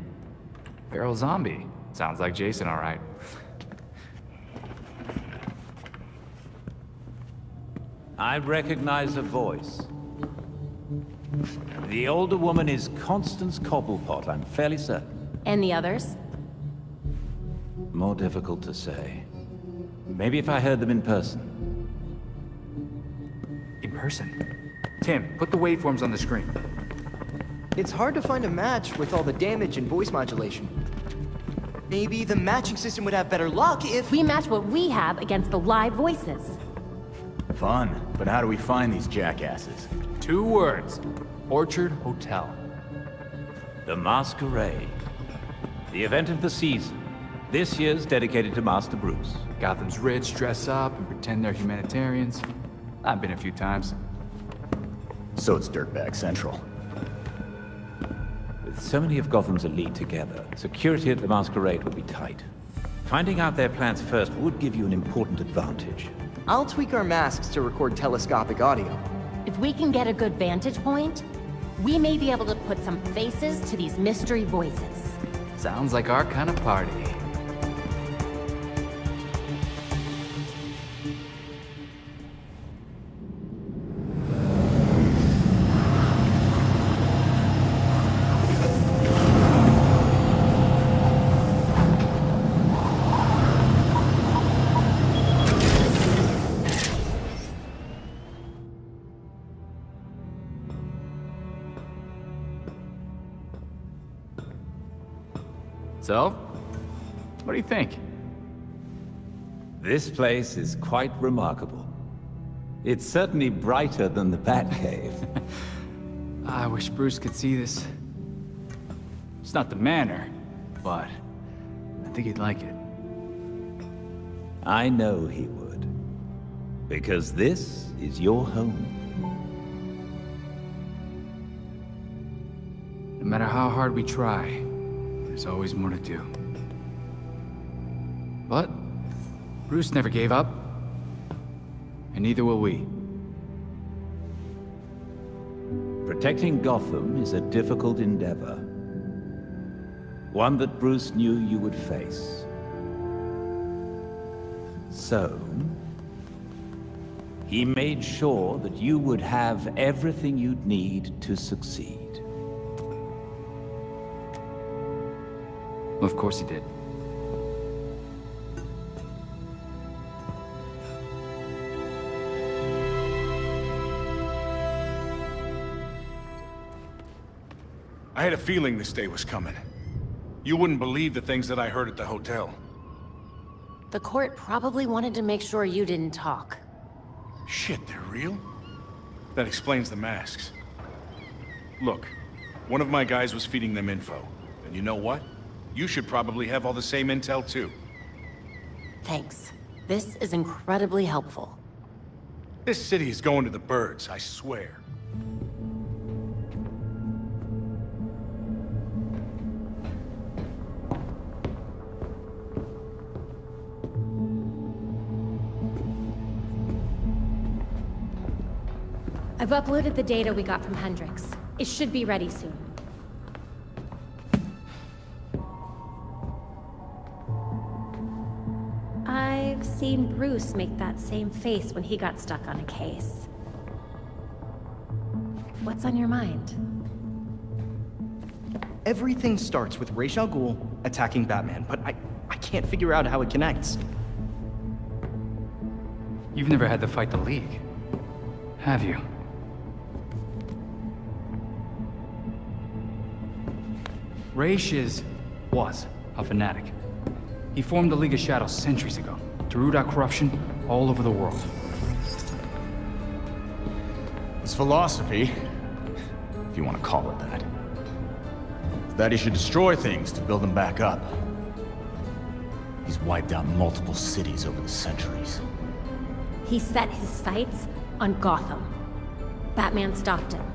Feral zombie. Sounds like Jason, all right. I recognize a voice. The older woman is Constance Cobblepot, I'm fairly certain. And the others? More difficult to say. Maybe if I heard them in person. In person? Tim, put the waveforms on the screen. It's hard to find a match with all the damage and voice modulation. Maybe the matching system would have better luck if... We match what we have against the live voices. Fun, but how do we find these jackasses? 2 words. Orchard Hotel. The Masquerade. The event of the season. This year's dedicated to Master Bruce. Gotham's rich dress up and pretend they're humanitarians. I've been a few times. So it's Dirtbag Central. With so many of Gotham's elite together, security at the Masquerade will be tight. Finding out their plans first would give you an important advantage. I'll tweak our masks to record telescopic audio. If we can get a good vantage point, we may be able to put some faces to these mystery voices. Sounds like our kind of party. So, what do you think? This place is quite remarkable. It's certainly brighter than the Batcave. I wish Bruce could see this. It's not the manor, but I think he'd like it. I know he would. Because this is your home. No matter how hard we try, there's always more to do. But Bruce never gave up, and neither will we. Protecting Gotham is a difficult endeavor. One that Bruce knew you would face. So, he made sure that you would have everything you'd need to succeed. Of course he did. I had a feeling this day was coming. You wouldn't believe the things that I heard at the hotel. The court probably wanted to make sure you didn't talk. Shit, they're real? That explains the masks. Look, one of my guys was feeding them info. And you know what? You should probably have all the same intel too. Thanks. This is incredibly helpful. This city is going to the birds, I swear. I've uploaded the data we got from Hendrix. It should be ready soon. I've seen Bruce make that same face when he got stuck on a case. What's on your mind? Everything starts with Ra's al Ghul attacking Batman, but I can't figure out how it connects. You've never had to fight the League, have you? Ra's was a fanatic. He formed the League of Shadows centuries ago to root out corruption all over the world. His philosophy, if you want to call it that, is that he should destroy things to build them back up. He's wiped out multiple cities over the centuries. He set his sights on Gotham. Batman stopped him.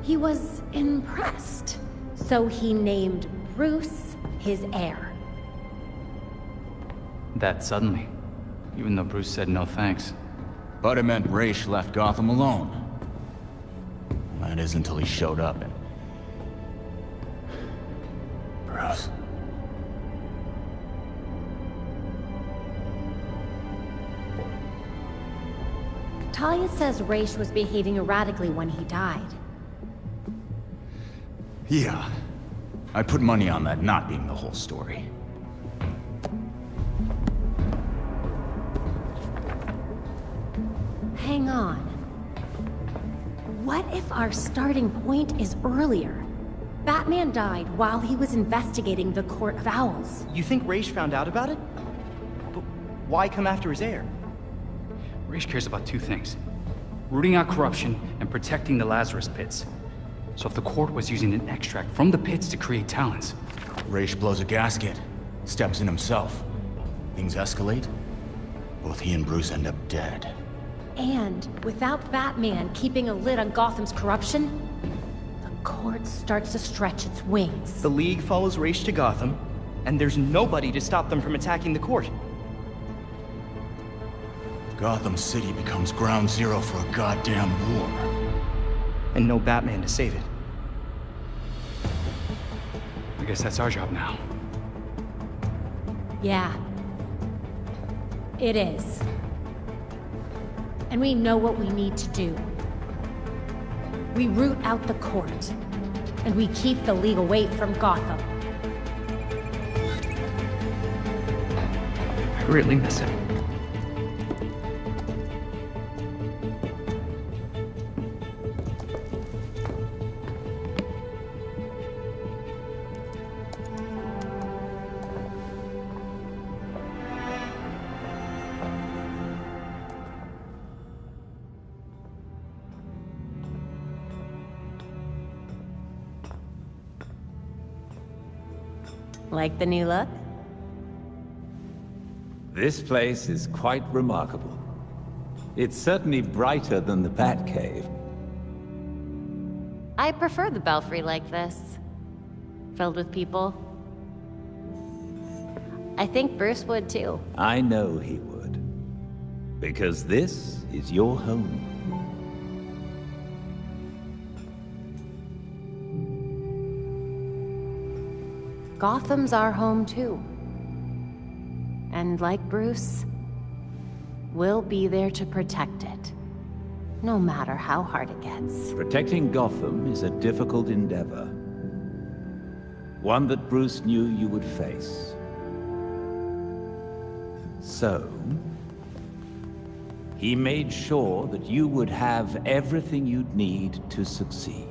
He was impressed, so he named Bruce his heir. That suddenly, even though Bruce said no thanks. But it meant Ra's left Gotham alone. That is until he showed up and... Bruce. Talia says Ra's was behaving erratically when he died. Yeah. I put money on that not being the whole story. Hang on. What if our starting point is earlier? Batman died while he was investigating the Court of Owls. You think Ra's found out about it? But why come after his heir? Ra's cares about two things: rooting out corruption and protecting the Lazarus Pits. So if the court was using an extract from the pits to create talents... Ra's blows a gasket, steps in himself. Things escalate. Both he and Bruce end up dead. And without Batman keeping a lid on Gotham's corruption, the court starts to stretch its wings. The League follows Ra's to Gotham, and there's nobody to stop them from attacking the court. Gotham City becomes ground zero for a goddamn war. And no Batman to save it. I guess that's our job now. Yeah. It is. And we know what we need to do. We root out the court, and we keep the League away from Gotham. I really miss him. Like the new look? This place is quite remarkable. It's certainly brighter than the Batcave. I prefer the Belfry like this. Filled with people. I think Bruce would too. I know he would. Because this is your home. Gotham's our home too. And like Bruce, we'll be there to protect it. No matter how hard it gets. Protecting Gotham is a difficult endeavor. One that Bruce knew you would face. So, he made sure that you would have everything you'd need to succeed.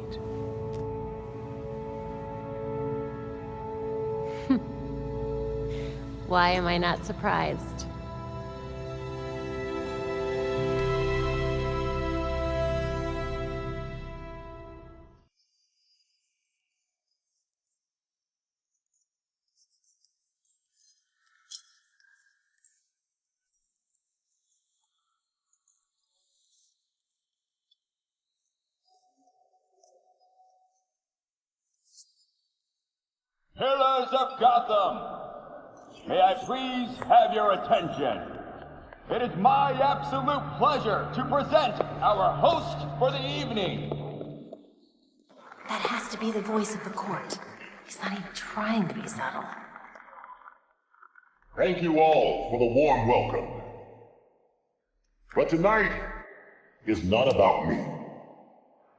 Why am I not surprised? Pillars of Gotham! May I please have your attention? It is my absolute pleasure to present our host for the evening. That has to be the voice of the court. He's not even trying to be subtle. Thank you all for the warm welcome. But tonight is not about me.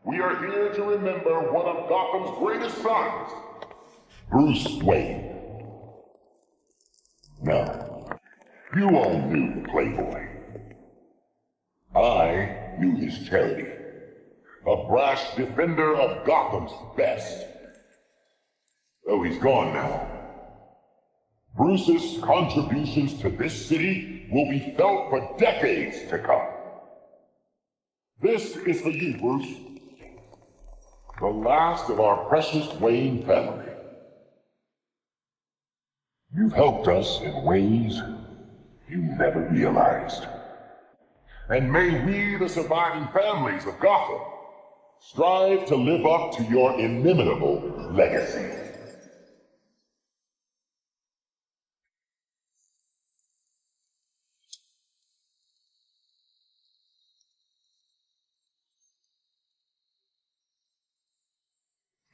We are here to remember one of Gotham's greatest sons, Bruce Wayne. Now, you all knew the Playboy. I knew his charity. A brash defender of Gotham's best. Though he's gone now, Bruce's contributions to this city will be felt for decades to come. This is for you, Bruce. The last of our precious Wayne family. You've helped us in ways you never realized. And may we, the surviving families of Gotham, strive to live up to your inimitable legacy.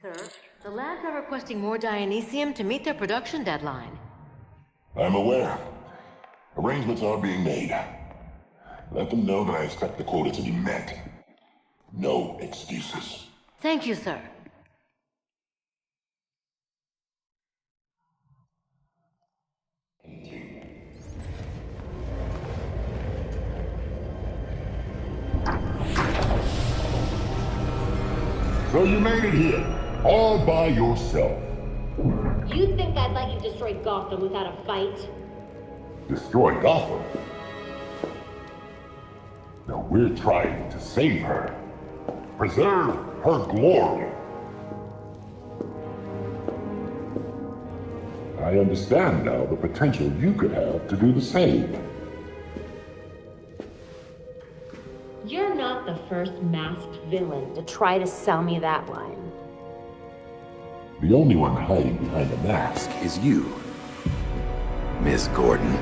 Sir, the labs are requesting more Dionysium to meet their production deadline. I'm aware. Arrangements are being made. Let them know that I expect the quota to be met. No excuses. Thank you, sir. So you made it here, all by yourself. You'd think I'd let you destroy Gotham without a fight? Destroy Gotham? No, we're trying to save her. Preserve her glory. I understand now the potential you could have to do the same. You're not the first masked villain to try to sell me that line. The only one hiding behind the mask is you, Miss Gordon.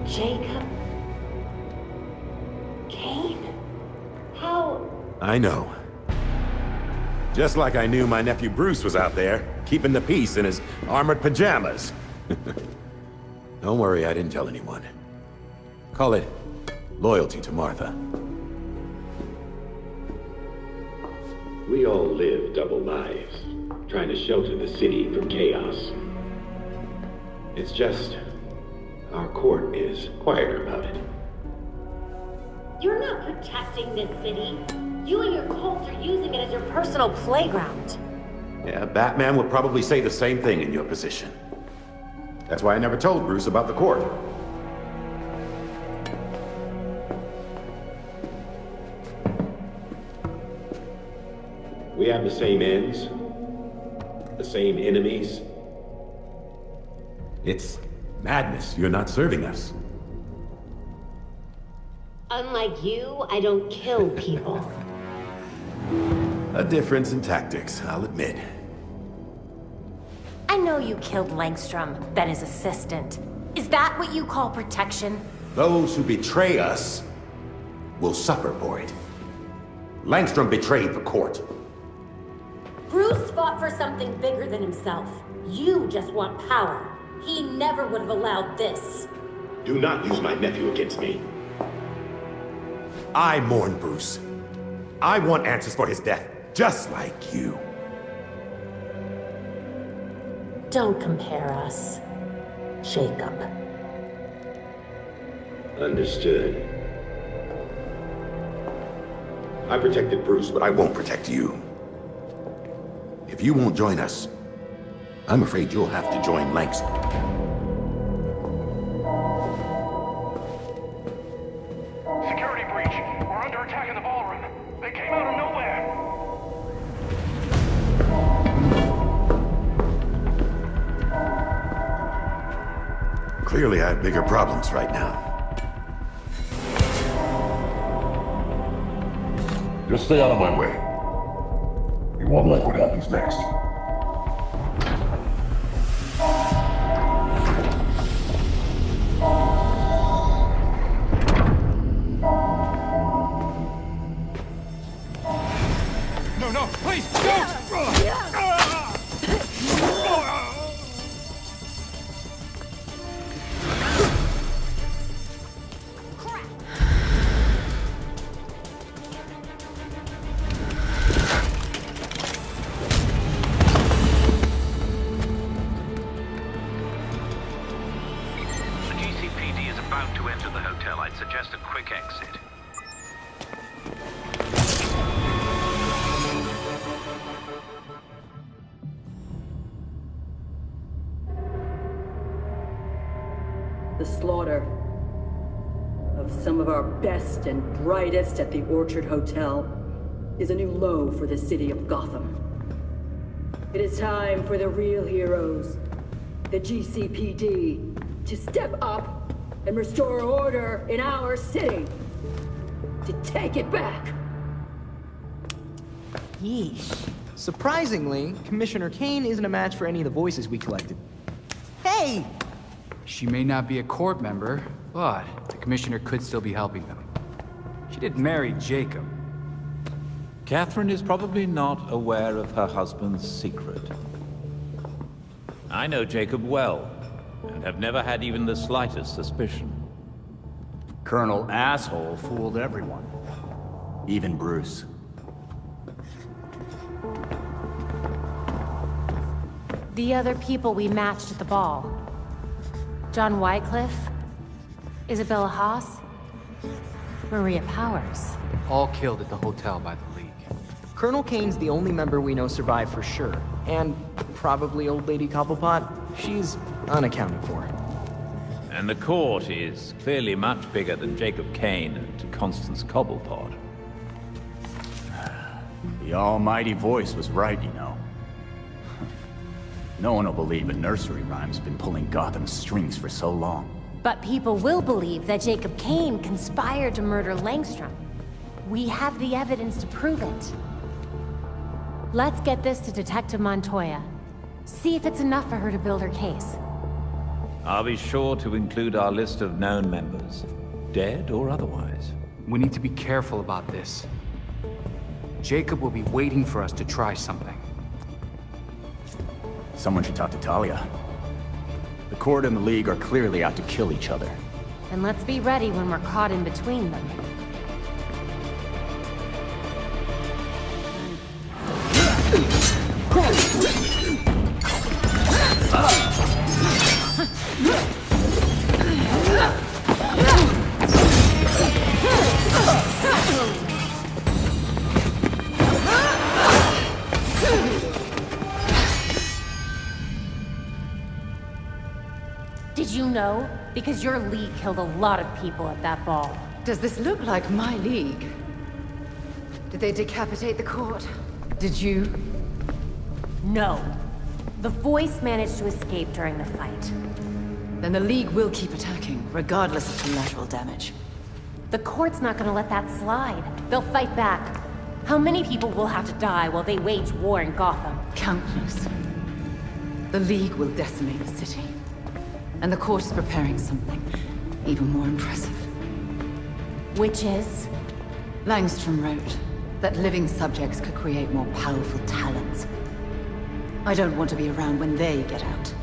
Jacob? Kane? How? I know. Just like I knew my nephew Bruce was out there, keeping the peace in his armored pajamas. Don't worry, I didn't tell anyone. Call it loyalty to Martha. We all live double lives, trying to shelter the city from chaos. It's just, our court is quieter about it. You're not protecting this city. You and your cult are using it as your personal playground. Yeah, Batman would probably say the same thing in your position. That's why I never told Bruce about the court. We have the same ends, The same enemies? It's madness. You're not serving us. Unlike you, I don't kill people. A difference in tactics, I'll admit. I know you killed Langstrom, then his assistant. Is that what you call protection? Those who betray us will suffer for it. Langstrom betrayed the court. Bruce fought for something bigger than himself. You just want power. He never would have allowed this. Do not use my nephew against me. I mourn Bruce. I want answers for his death, just like you. Don't compare us, Jacob. Understood. I protected Bruce, but I won't protect you. If you won't join us, I'm afraid you'll have to join Langston. Security breach. We're under attack in the ballroom. They came out of nowhere. Clearly, I have bigger problems right now. Just stay out of my way. You won't like what happens next. No, please, don't! The GCPD is about to enter the hotel. I'd suggest a quick exit. The slaughter of some of our best and brightest at the Orchard Hotel is a new low for the city of Gotham. It is time for the real heroes, the GCPD, to step up and restore order in our city. To take it back. Yeesh. Surprisingly, Commissioner Kane isn't a match for any of the voices we collected. Hey! She may not be a court member, but the commissioner could still be helping them. She did marry Jacob. Catherine is probably not aware of her husband's secret. I know Jacob well, and have never had even the slightest suspicion. Colonel Asshole fooled everyone. Even Bruce. The other people we matched at the ball. John Wycliffe, Isabella Haas, Maria Powers. All killed at the hotel by the League. Colonel Kane's the only member we know survived for sure. And probably Old Lady Cobblepot. She's unaccounted for. And the court is clearly much bigger than Jacob Kane and Constance Cobblepot. The almighty voice was right, you know. No one will believe a nursery rhyme's been pulling Gotham's strings for so long. But people will believe that Jacob Kane conspired to murder Langstrom. We have the evidence to prove it. Let's get this to Detective Montoya. See if it's enough for her to build her case. I'll be sure to include our list of known members, dead or otherwise. We need to be careful about this. Jacob will be waiting for us to try something. Someone should talk to Talia. The court and the League are clearly out to kill each other. And let's be ready when we're caught in between them. Did you know? Because your League killed a lot of people at that ball. Does this look like my League? Did they decapitate the court? Did you? No. The voice managed to escape during the fight. Then the League will keep attacking, regardless of collateral damage. The court's not gonna let that slide. They'll fight back. How many people will have to die while they wage war in Gotham? Countless. The League will decimate the city. And the court is preparing something even more impressive. Which is? Langstrom wrote that living subjects could create more powerful talents. I don't want to be around when they get out.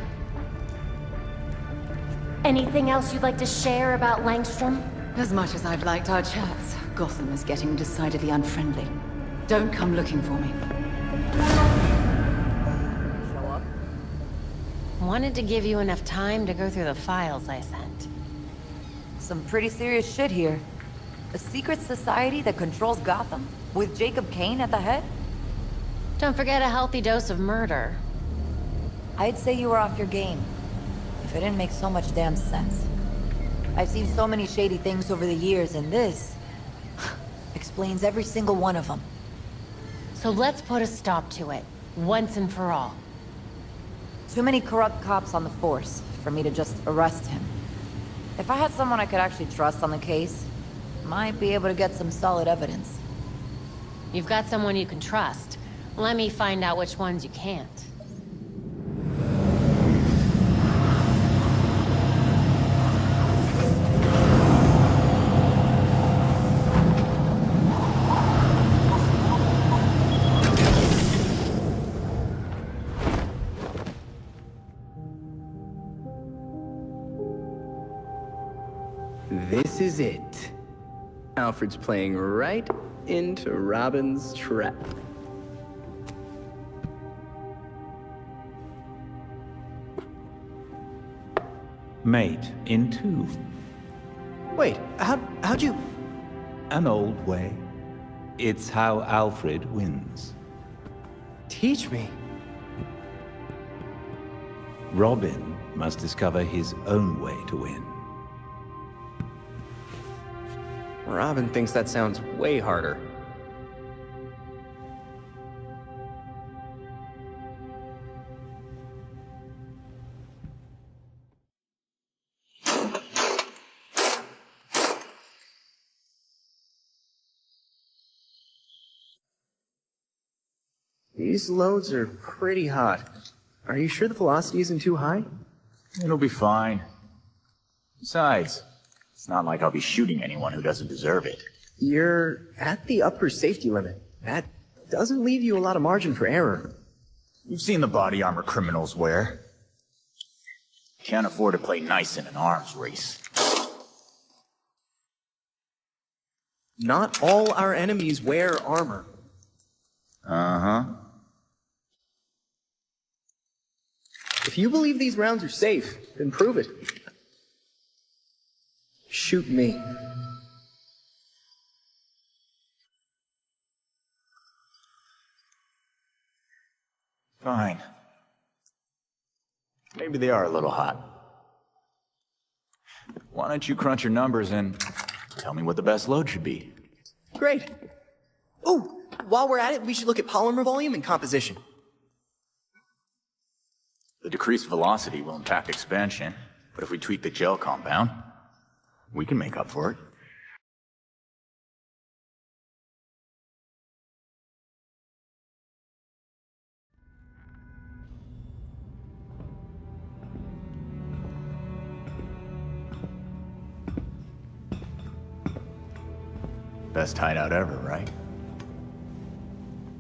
Anything else you'd like to share about Langstrom? As much as I've liked our chats, Gotham is getting decidedly unfriendly. Don't come looking for me. Wanted to give you enough time to go through the files I sent. Some pretty serious shit here. A secret society that controls Gotham, with Jacob Kane at the head? Don't forget a healthy dose of murder. I'd say you were off your game, if it didn't make so much damn sense. I've seen so many shady things over the years, and this explains every single one of them. So let's put a stop to it, once and for all. Too many corrupt cops on the force for me to just arrest him. If I had someone I could actually trust on the case, might be able to get some solid evidence. You've got someone you can trust. Let me find out which ones you can't. This is it. Alfred's playing right into Robin's trap. Mate in two. Wait, how'd you... An old way. It's how Alfred wins. Teach me. Robin must discover his own way to win. Robin thinks that sounds way harder. These loads are pretty hot. Are you sure the velocity isn't too high? It'll be fine. Besides, it's not like I'll be shooting anyone who doesn't deserve it. You're at the upper safety limit. That doesn't leave you a lot of margin for error. You've seen the body armor criminals wear. Can't afford to play nice in an arms race. Not all our enemies wear armor. Uh-huh. If you believe these rounds are safe, then prove it. Shoot me. Fine. Maybe they are a little hot. Why don't you crunch your numbers and tell me what the best load should be? Great. Oh, while we're at it, we should look at polymer volume and composition. The decreased velocity will impact expansion, but if we tweak the gel compound, we can make up for it. Best hideout ever, right?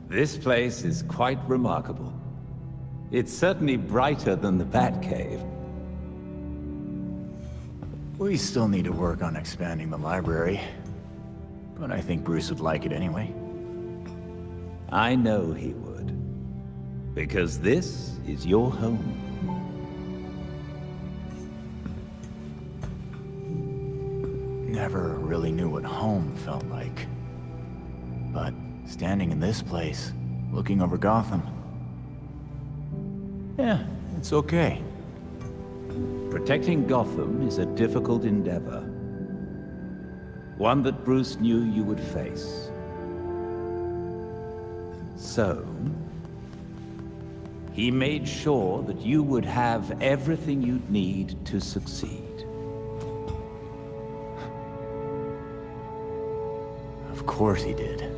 This place is quite remarkable. It's certainly brighter than the Batcave. We still need to work on expanding the library, but I think Bruce would like it anyway. I know he would. Because this is your home. Never really knew what home felt like. But standing in this place, looking over Gotham, yeah, it's okay. Protecting Gotham is a difficult endeavor. One that Bruce knew you would face. So, He made sure that you would have everything you'd need to succeed. Of course he did.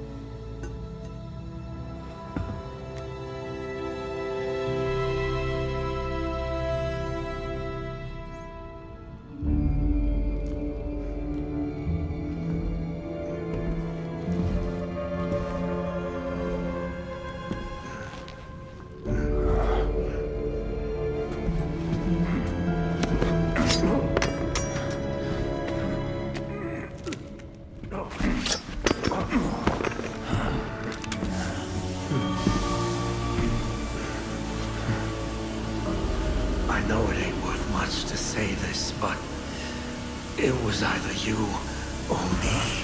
I know it ain't worth much to say this, but it was either you or me.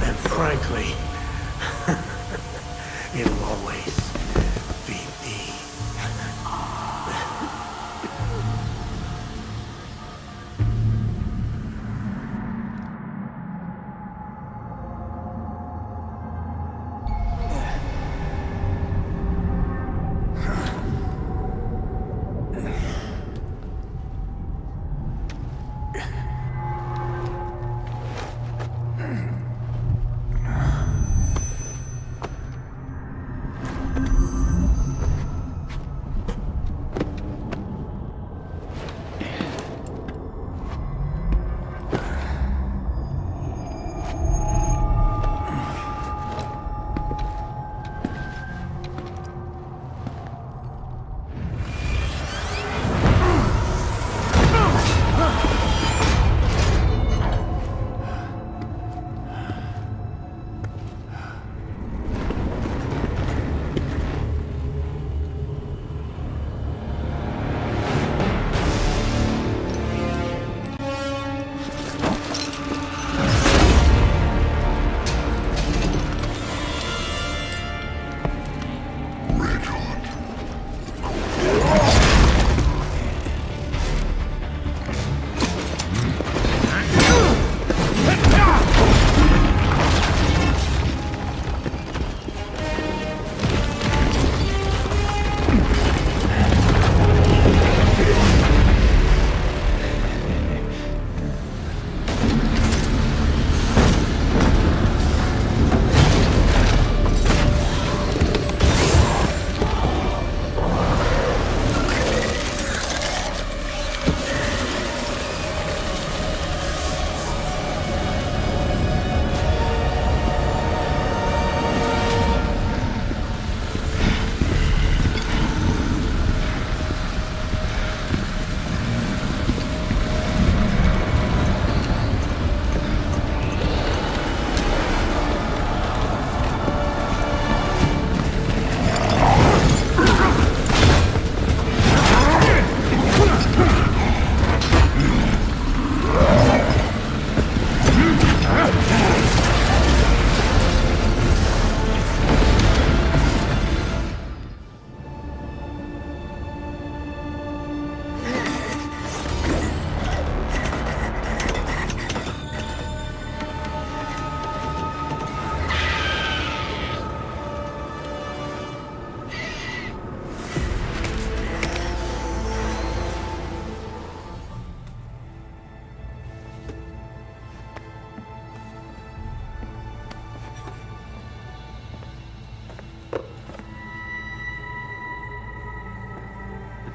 And frankly, it'll always be me.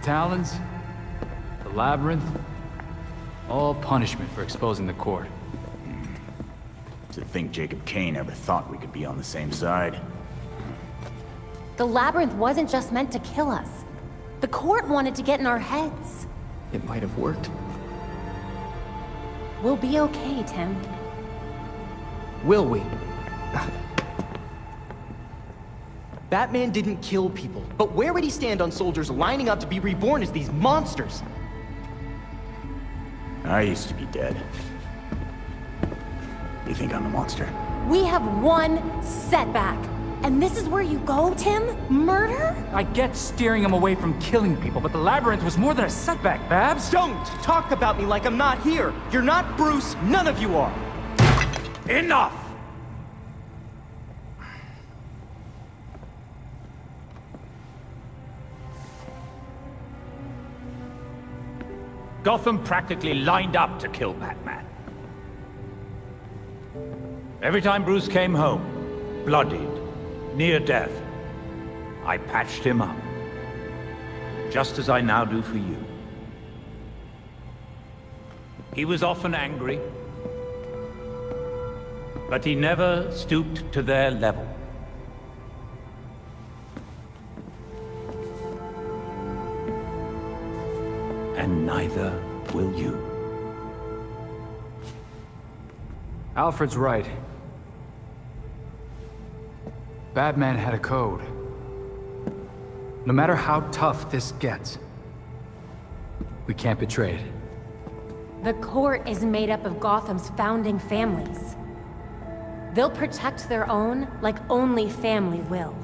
Talons, the labyrinth, all punishment for exposing the court. To think Jacob Kane ever thought we could be on the same side. The labyrinth wasn't just meant to kill us. The court wanted to get in our heads. It might have worked. We'll be okay, Tim. Will we? Batman didn't kill people, but where would he stand on soldiers lining up to be reborn as these monsters? I used to be dead. You think I'm the monster? We have one setback. And this is where you go, Tim? Murder? I get steering him away from killing people, but the labyrinth was more than a setback, Babs. Don't talk about me like I'm not here. You're not Bruce, none of you are. Enough! Gotham practically lined up to kill Batman. Every time Bruce came home, bloodied, near death, I patched him up. Just as I now do for you. He was often angry, but he never stooped to their level. And neither will you. Alfred's right. Batman had a code. No matter how tough this gets, we can't betray it. The court is made up of Gotham's founding families. They'll protect their own like only family will.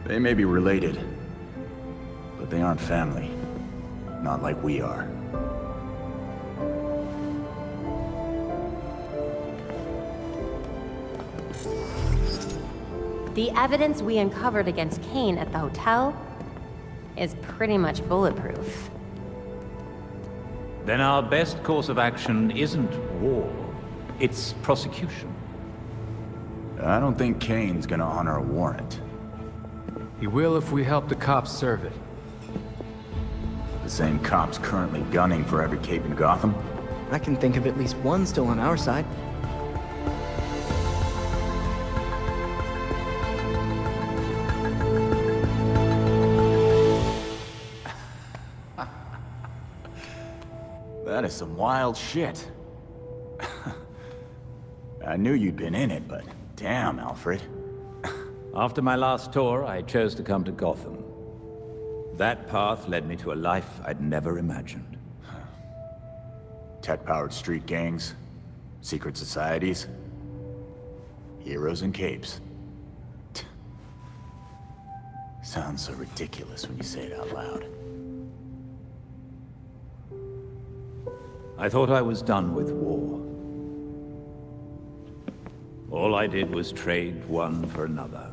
They may be related, but they aren't family. Not like we are. The evidence we uncovered against Kane at the hotel is pretty much bulletproof. Then our best course of action isn't war, it's prosecution. I don't think Kane's gonna honor a warrant. He will if we help the cops serve it. The same cops currently gunning for every cape in Gotham? I can think of at least one still on our side. That is some wild shit. I knew you'd been in it, but damn, Alfred. After my last tour, I chose to come to Gotham. That path led me to a life I'd never imagined. Tech-powered street gangs, secret societies, heroes in capes. Sounds so ridiculous when you say it out loud. I thought I was done with war. All I did was trade one for another.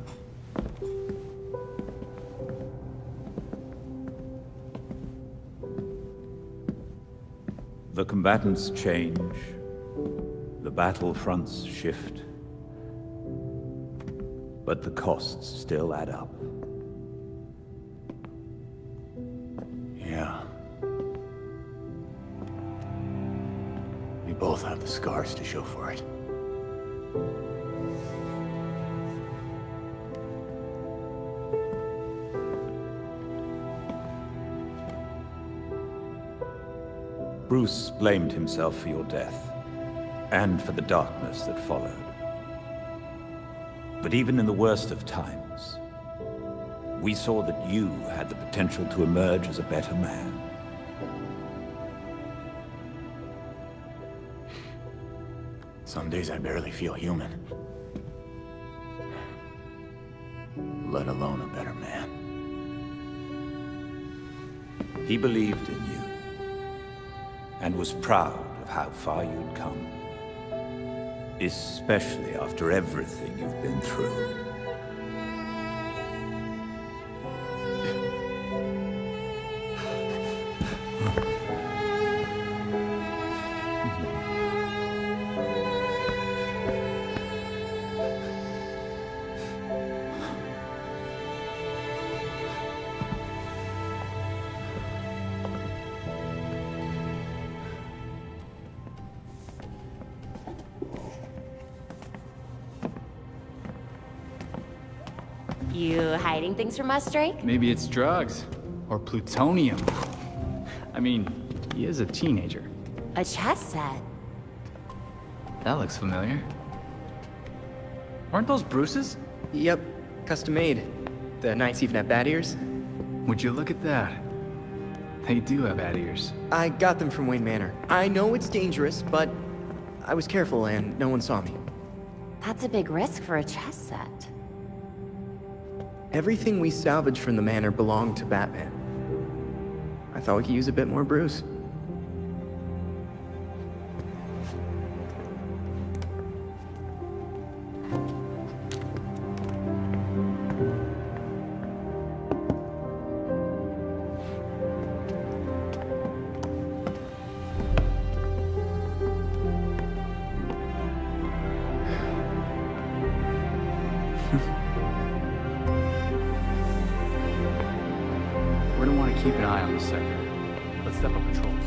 The combatants change, the battlefronts shift, but the costs still add up. Yeah. We both have the scars to show for it. Bruce blamed himself for your death, and for the darkness that followed. But even in the worst of times, we saw that you had the potential to emerge as a better man. Some days I barely feel human. Let alone a better man. He believed in you, and was proud of how far you'd come. Especially after everything you've been through. You hiding things from us, Drake? Maybe it's drugs. Or plutonium. I mean, he is a teenager. A chess set. That looks familiar. Aren't those Bruce's? Yep, custom made. The knights even have bat ears. Would you look at that? They do have bat ears. I got them from Wayne Manor. I know it's dangerous, but I was careful and no one saw me. That's a big risk for a chess set. Everything we salvaged from the manor belonged to Batman. I thought we could use a bit more Bruce. Keep an eye on the sector. Let's step up patrols.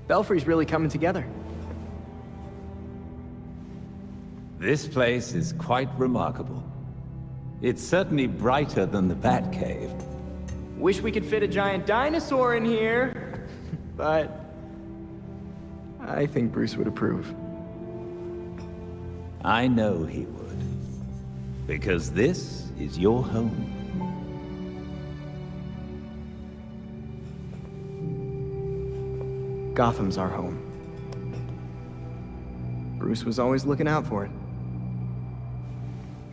Belfry's really coming together. This place is quite remarkable. It's certainly brighter than the Batcave. Wish we could fit a giant dinosaur in here, but I think Bruce would approve. I know he would. Because this is your home. Gotham's our home. Bruce was always looking out for it.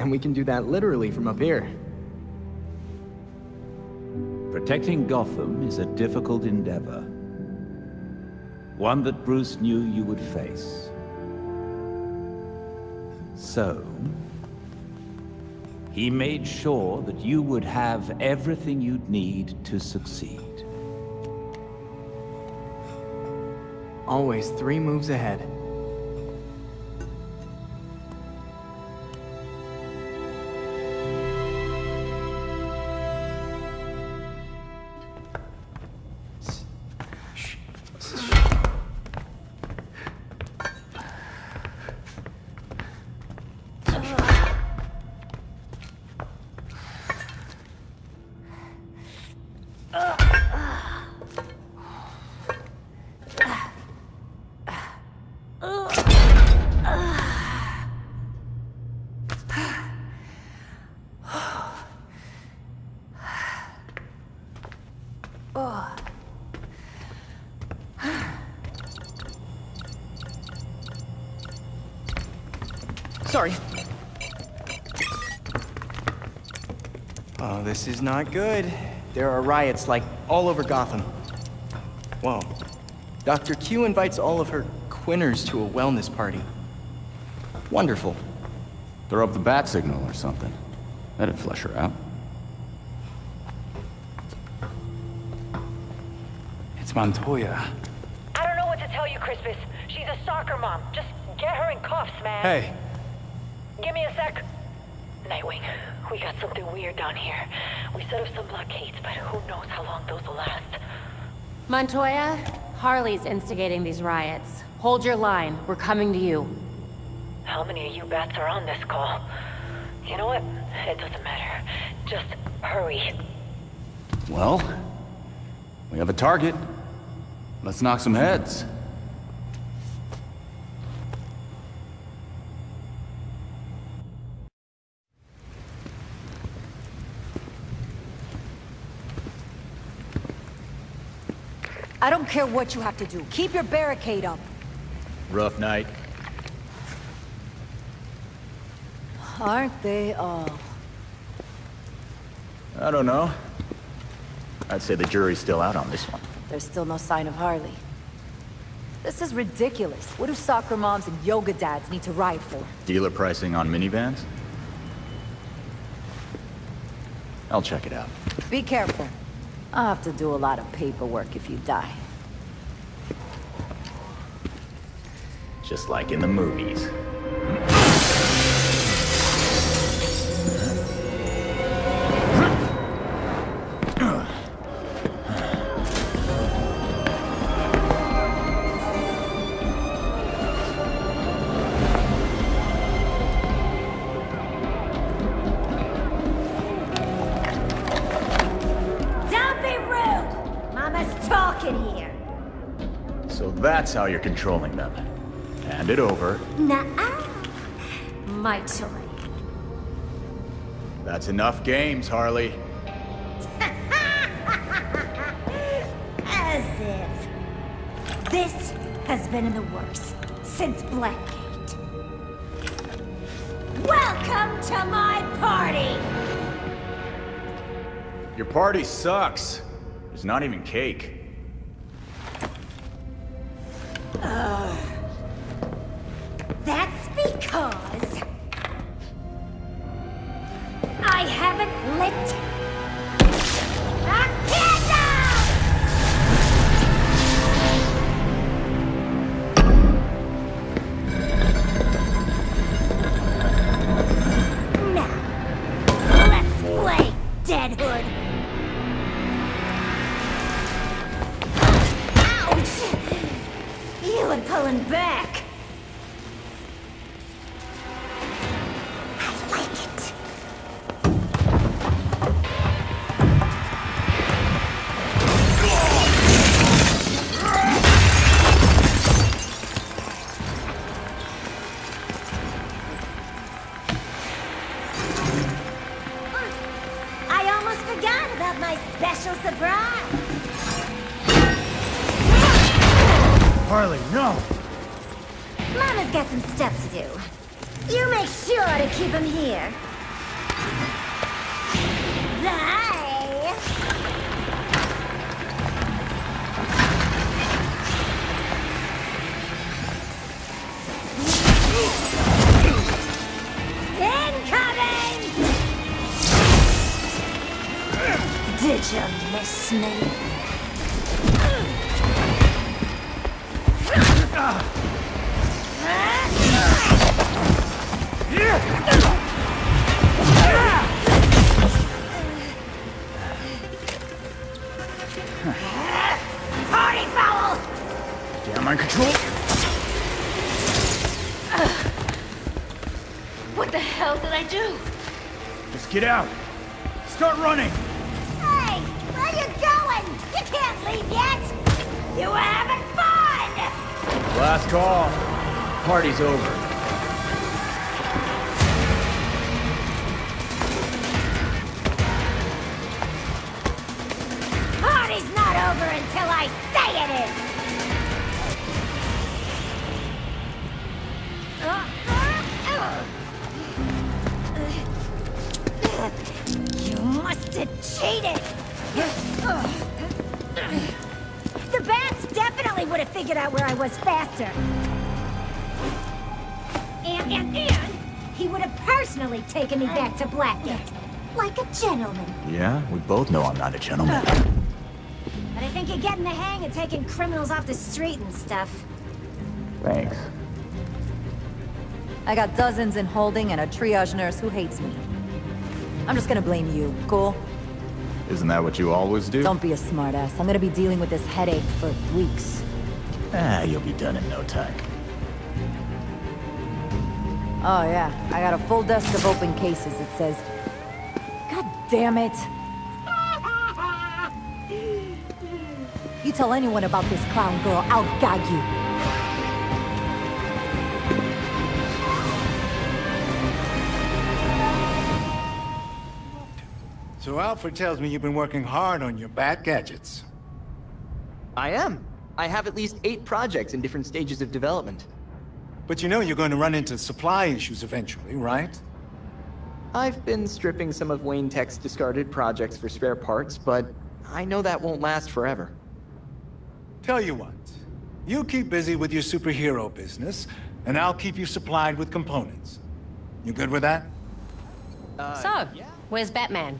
And we can do that literally from up here. Protecting Gotham is a difficult endeavor. One that Bruce knew you would face. So, he made sure that you would have everything you'd need to succeed. Always 3 moves ahead. Sorry. Oh, this is not good. There are riots, like, all over Gotham. Whoa. Dr. Q invites all of her quinners to a wellness party. Wonderful. Throw up the bat signal or something. That'd flush her out. It's Montoya. I don't know what to tell you, Crispus. She's a soccer mom. Just get her in cuffs, man. Hey. Give me a sec. Nightwing, we got something weird down here. We set up some blockades, but who knows how long those will last. Montoya, Harley's instigating these riots. Hold your line. We're coming to you. How many of you bats are on this call? You know what? It doesn't matter. Just hurry. Well, we have a target. Let's knock some heads. I don't care what you have to do. Keep your barricade up. Rough night. Aren't they all? I don't know. I'd say the jury's still out on this one. There's still no sign of Harley. This is ridiculous. What do soccer moms and yoga dads need to riot for? Dealer pricing on minivans? I'll check it out. Be careful. I'll have to do a lot of paperwork if you die. Just like in the movies. That's how you're controlling them. Hand it over. Nuh-uh. My toy. That's enough games, Harley. As if. This has been in the works since Blackgate. Welcome to my party! Your party sucks. There's not even cake. That's because I haven't lit a candle! Now, pulling back. I like it. I almost forgot about my special surprise. Harley, no! Mama's got some stuff to do. You make sure to keep him here. Bye. Incoming! Did you miss me? Party foul! Damn, on control. What the hell did I do? Just get out. Start running. Hey, where you going? You can't leave yet. You were having fun. Last call. Party's over. Party's not over until I say it is. You must have cheated. The bats definitely would have figured out where I was faster. And he would have personally taken me back to Blackgate. Like a gentleman. Yeah, we both know I'm not a gentleman. But I think you're getting the hang of taking criminals off the street and stuff. Thanks. I got dozens in holding and a triage nurse who hates me. I'm just gonna blame you, cool? Isn't that what you always do? Don't be a smartass. I'm gonna be dealing with this headache for weeks. You'll be done in no time. Oh yeah, I got a full desk of open cases. It says, God damn it. You tell anyone about this clown girl, I'll gag you. So Alfred tells me you've been working hard on your bat gadgets. I am. I have at least 8 projects in different stages of development. But you know you're going to run into supply issues eventually, right? I've been stripping some of Wayne Tech's discarded projects for spare parts, but I know that won't last forever. Tell you what, you keep busy with your superhero business, and I'll keep you supplied with components. You good with that? So, where's Batman?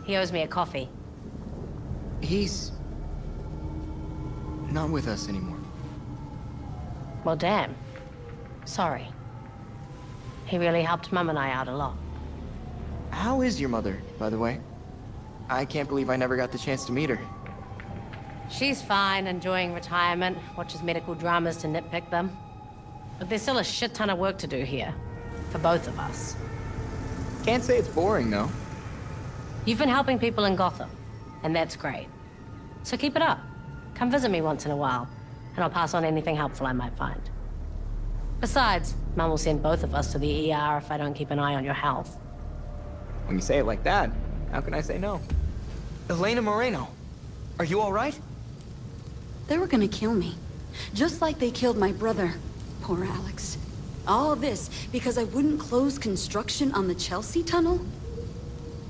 He owes me a coffee. He's not with us anymore. Well, damn. Sorry. He really helped Mum and I out a lot. How is your mother, by the way? I can't believe I never got the chance to meet her. She's fine, enjoying retirement, watches medical dramas to nitpick them. But there's still a shit ton of work to do here. For both of us. Can't say it's boring, though. You've been helping people in Gotham, and that's great. So keep it up. Come visit me once in a while, and I'll pass on anything helpful I might find. Besides, Mum will send both of us to the ER if I don't keep an eye on your health. When you say it like that, how can I say no? Elena Moreno, are you all right? They were gonna kill me. Just like they killed my brother. Poor Alex. All this because I wouldn't close construction on the Chelsea tunnel?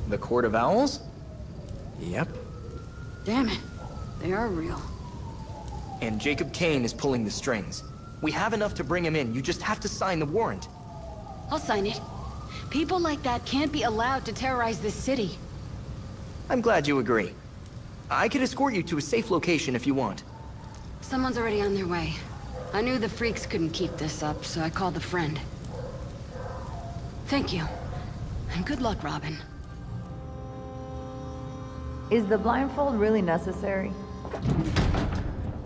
The Court of Owls? Yep. Damn it. They are real. And Jacob Kane is pulling the strings. We have enough to bring him in. You just have to sign the warrant. I'll sign it. People like that can't be allowed to terrorize this city. I'm glad you agree. I could escort you to a safe location if you want. Someone's already on their way. I knew the freaks couldn't keep this up, so I called a friend. Thank you. And good luck, Robin. Is the blindfold really necessary?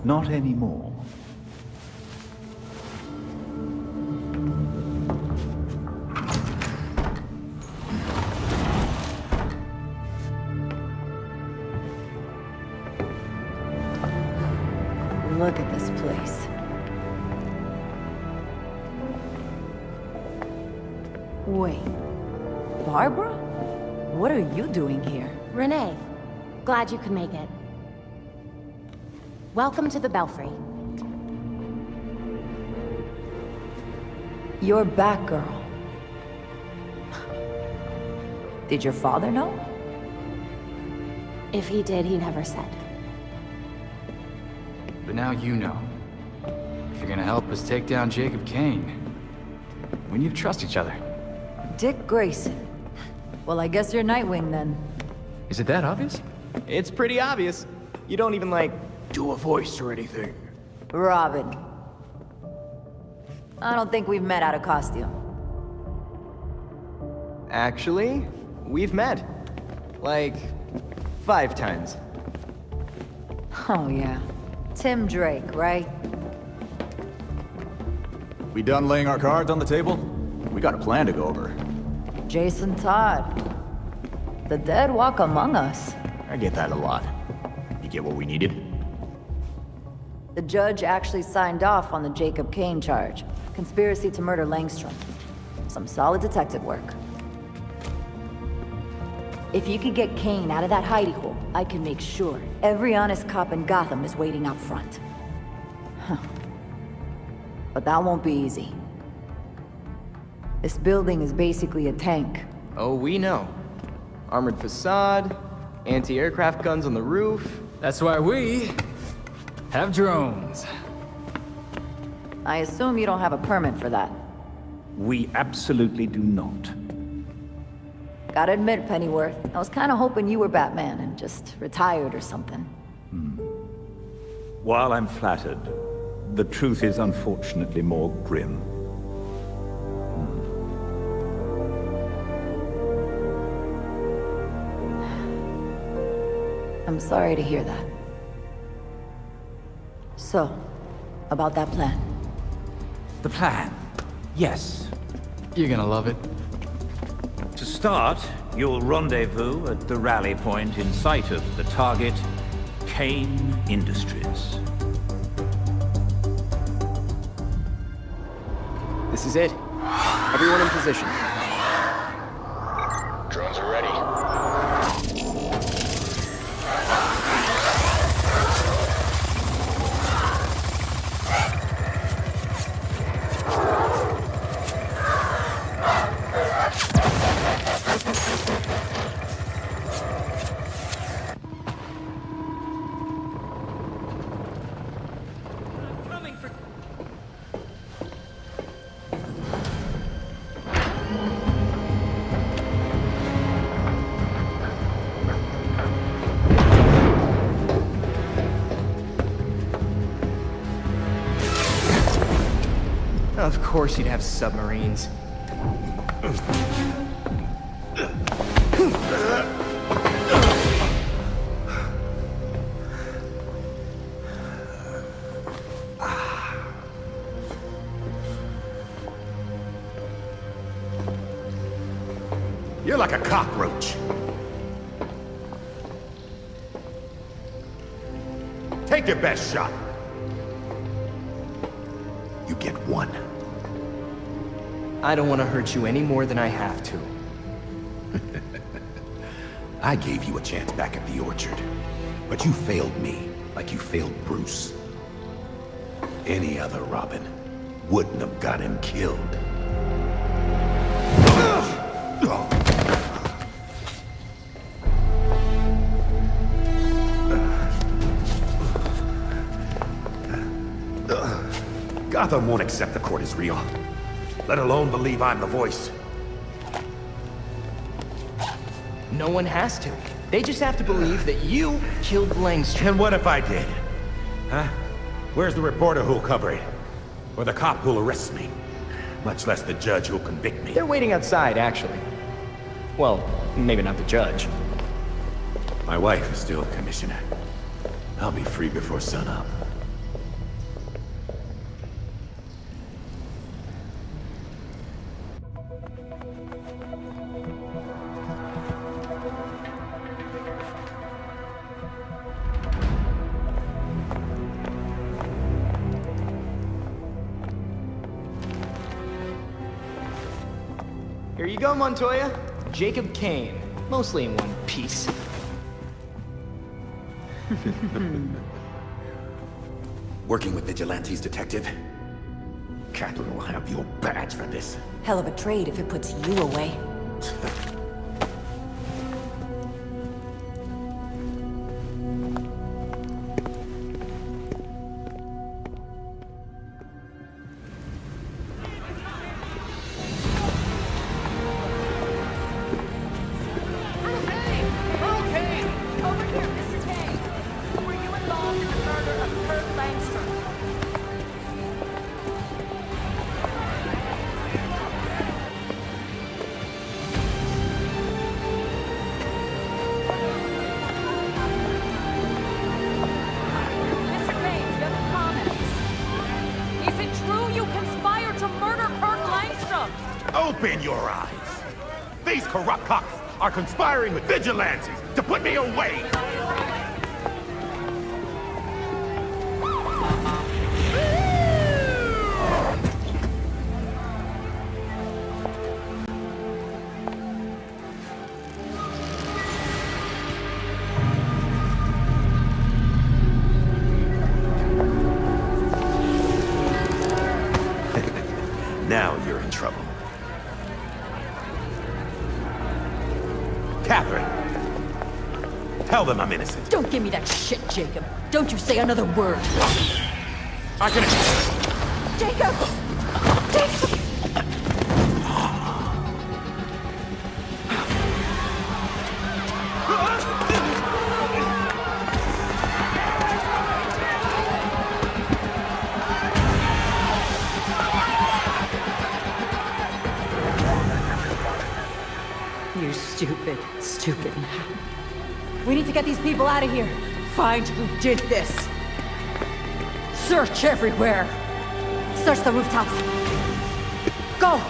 Not anymore. Look at this place. Wait. Barbara? What are you doing here? Renee, glad you could make it. Welcome to the Belfry. You're Batgirl. Did your father know? If he did, he never said. But now you know. If you're gonna help us take down Jacob Kane, we need to trust each other. Dick Grayson. Well, I guess you're Nightwing then. Is it that obvious? It's pretty obvious. You don't even, like, do a voice or anything. Robin. I don't think we've met out of costume. Actually, we've met. Like, 5 times. Oh, yeah. Tim Drake, right? We done laying our cards on the table? We got a plan to go over. Jason Todd. The dead walk among us. I get that a lot. You get what we needed? The judge actually signed off on the Jacob Kane charge. Conspiracy to murder Langstrom. Some solid detective work. If you could get Kane out of that hidey hole, I can make sure every honest cop in Gotham is waiting out front. Huh. But that won't be easy. This building is basically a tank. Oh, we know. Armored facade, anti-aircraft guns on the roof. That's why we have drones. I assume you don't have a permit for that. We absolutely do not. Gotta admit, Pennyworth, I was kinda hoping you were Batman and just retired or something. While I'm flattered, the truth is unfortunately more grim. I'm sorry to hear that. So, about that plan. The plan? Yes. You're gonna love it. To start, you'll rendezvous at the rally point in sight of the target, Kane Industries. This is it. Everyone in position. Drones are ready. Of course you'd have submarines. You're like a cockroach. Take your best shot. You get one. I don't want to hurt you any more than I have to. I gave you a chance back at the orchard, but you failed me like you failed Bruce. Any other Robin wouldn't have got him killed. Gotham won't accept the court is real, let alone believe I'm the voice. No one has to. They just have to believe that you killed Langstrom. And what if I did? Huh? Where's the reporter who'll cover it? Or the cop who'll arrest me? Much less the judge who'll convict me. They're waiting outside, actually. Well, maybe not the judge. My wife is still commissioner. I'll be free before sunup. you go, Montoya. Jacob Kane. Mostly in one piece. Working with vigilantes, Detective. Catherine will have your badge for this. Hell of a trade if it puts you away. Open your eyes! These corrupt cops are conspiring with vigilantes to put me away! Now you're in trouble. Catherine! Tell them I'm innocent. Don't give me that shit, Jacob. Don't you say another word. I can... Jacob! Jacob! You stupid, stupid man. We need to get these people out of here. Find who did this. Search everywhere. Search the rooftops. Go!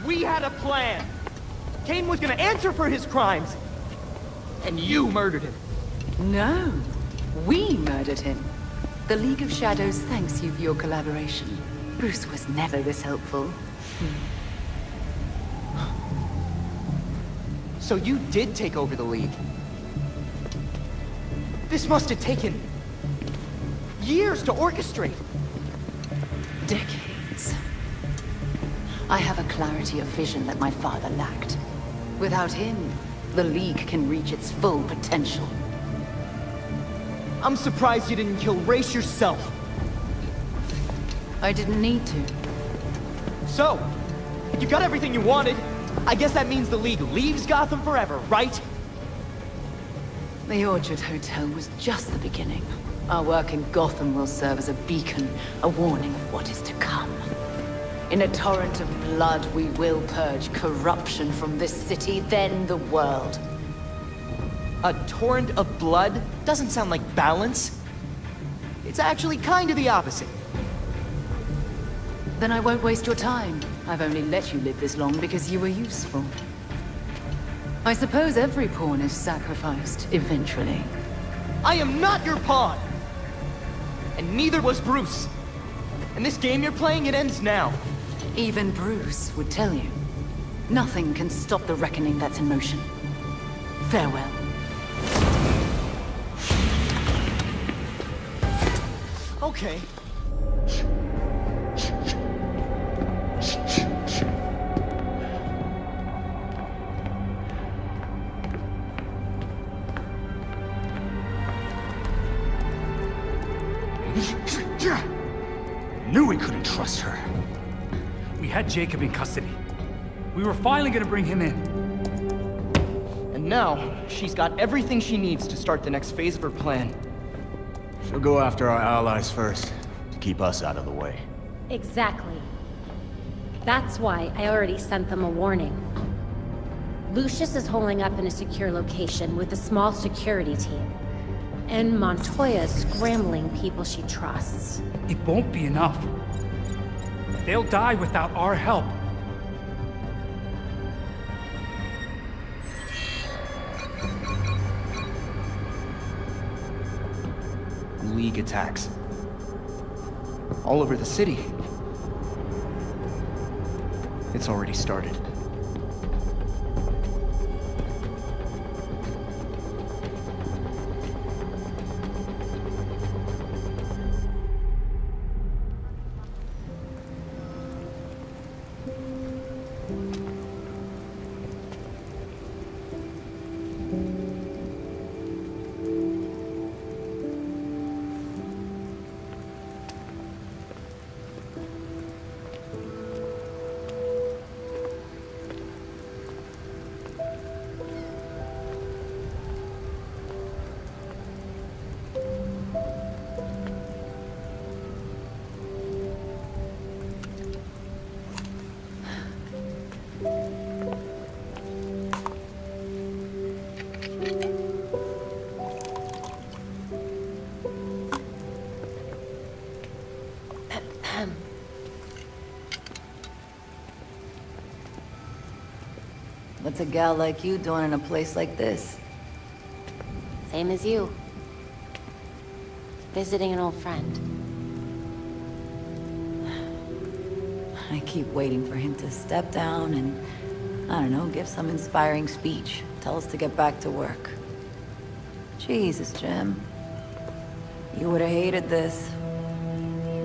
We had a plan. Kane was gonna answer for his crimes. And you murdered him. No, we murdered him. The League of Shadows thanks you for your collaboration. Bruce was never this helpful. So you did take over the League. This must have taken years to orchestrate. Decades. I have a clarity of vision that my father lacked. Without him, the League can reach its full potential. I'm surprised you didn't kill Ra's yourself. I didn't need to. So, you got everything you wanted. I guess that means the League leaves Gotham forever, right? The Orchard Hotel was just the beginning. Our work in Gotham will serve as a beacon, a warning of what is to come. In a torrent of blood, we will purge corruption from this city, then the world. A torrent of blood doesn't sound like balance. It's actually kind of the opposite. Then I won't waste your time. I've only let you live this long because you were useful. I suppose every pawn is sacrificed, eventually. I am not your pawn! And neither was Bruce. And this game you're playing, it ends now. Even Bruce would tell you. Nothing can stop the reckoning that's in motion. Farewell. Okay. Knew we couldn't trust her. We had Jacob in custody. We were finally gonna bring him in. And now, she's got everything she needs to start the next phase of her plan. She'll go after our allies first, to keep us out of the way. Exactly. That's why I already sent them a warning. Lucius is holding up in a secure location with a small security team. And Montoya's scrambling people she trusts. It won't be enough. They'll die without our help. League attacks. All over the city. It's already started. What's a gal like you doing in a place like this? Same as you. Visiting an old friend. I keep waiting for him to step down and, I don't know, give some inspiring speech. Tell us to get back to work. Jesus, Jim. You would have hated this.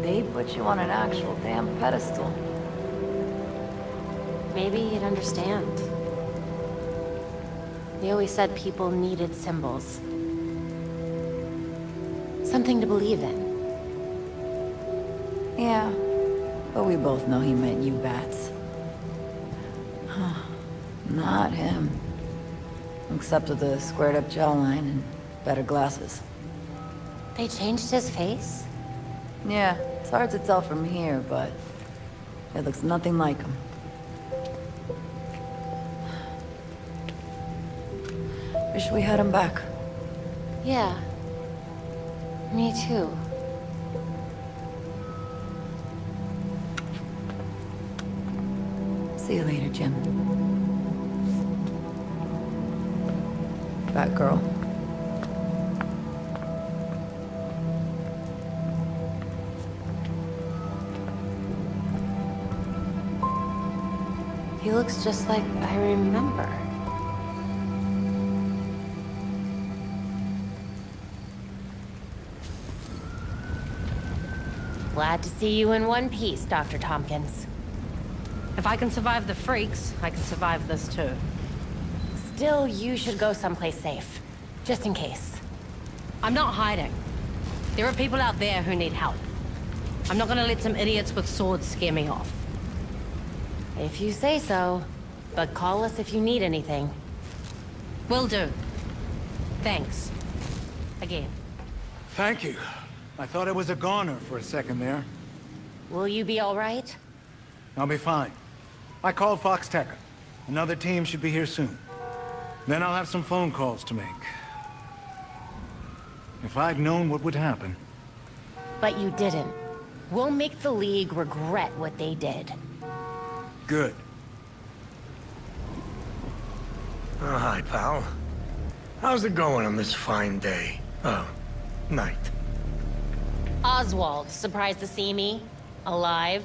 They put you on an actual damn pedestal. Maybe you'd understand. They always said people needed symbols. Something to believe in. Yeah, but we both know he meant you bats. Not him. Except with the squared up jawline and better glasses. They changed his face? Yeah, it's hard to tell from here, but it looks nothing like him. Wish we had him back. Yeah. Me too. See you later, Jim. Batgirl. He looks just like I remember. Glad to see you in one piece, Dr. Tompkins. If I can survive the freaks, I can survive this too. Still, you should go someplace safe. Just in case. I'm not hiding. There are people out there who need help. I'm not gonna let some idiots with swords scare me off. If you say so. But call us if you need anything. Will do. Thanks. Again. Thank you. I thought I was a goner for a second there. Will you be all right? I'll be fine. I called Fox Tech. Another team should be here soon. Then I'll have some phone calls to make. If I'd known what would happen. But you didn't. We'll make the League regret what they did. Good. Oh, hi, pal. How's it going on this fine day? Oh, night. Oswald, surprised to see me? Alive?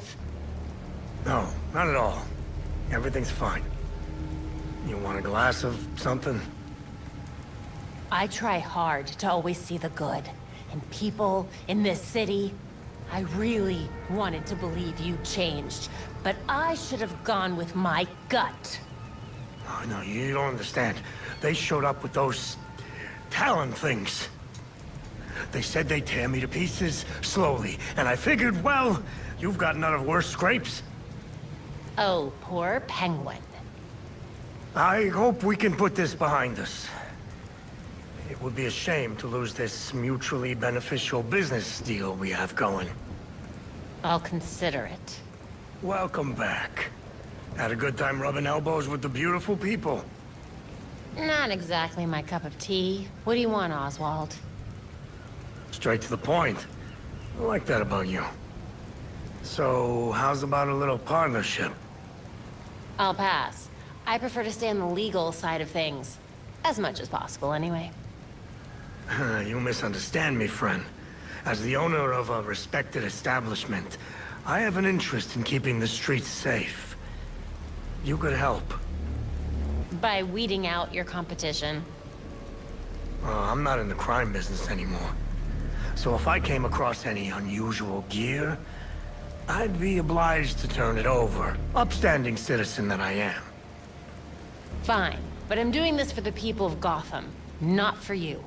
No, not at all. Everything's fine. You want a glass of something? I try hard to always see the good in people, in this city. I really wanted to believe you changed, but I should have gone with my gut. Oh, no, you don't understand. They showed up with those Talon things. They said they'd tear me to pieces, slowly, and I figured, well, you've gotten out of worse scrapes. Oh, poor Penguin. I hope we can put this behind us. It would be a shame to lose this mutually beneficial business deal we have going. I'll consider it. Welcome back. Had a good time rubbing elbows with the beautiful people. Not exactly my cup of tea. What do you want, Oswald? Straight to the point. I like that about you. So, how's about a little partnership? I'll pass. I prefer to stay on the legal side of things. As much as possible, anyway. You misunderstand me, friend. As the owner of a respected establishment, I have an interest in keeping the streets safe. You could help. By weeding out your competition. I'm not in the crime business anymore. So if I came across any unusual gear, I'd be obliged to turn it over. Upstanding citizen that I am. Fine, but I'm doing this for the people of Gotham, not for you.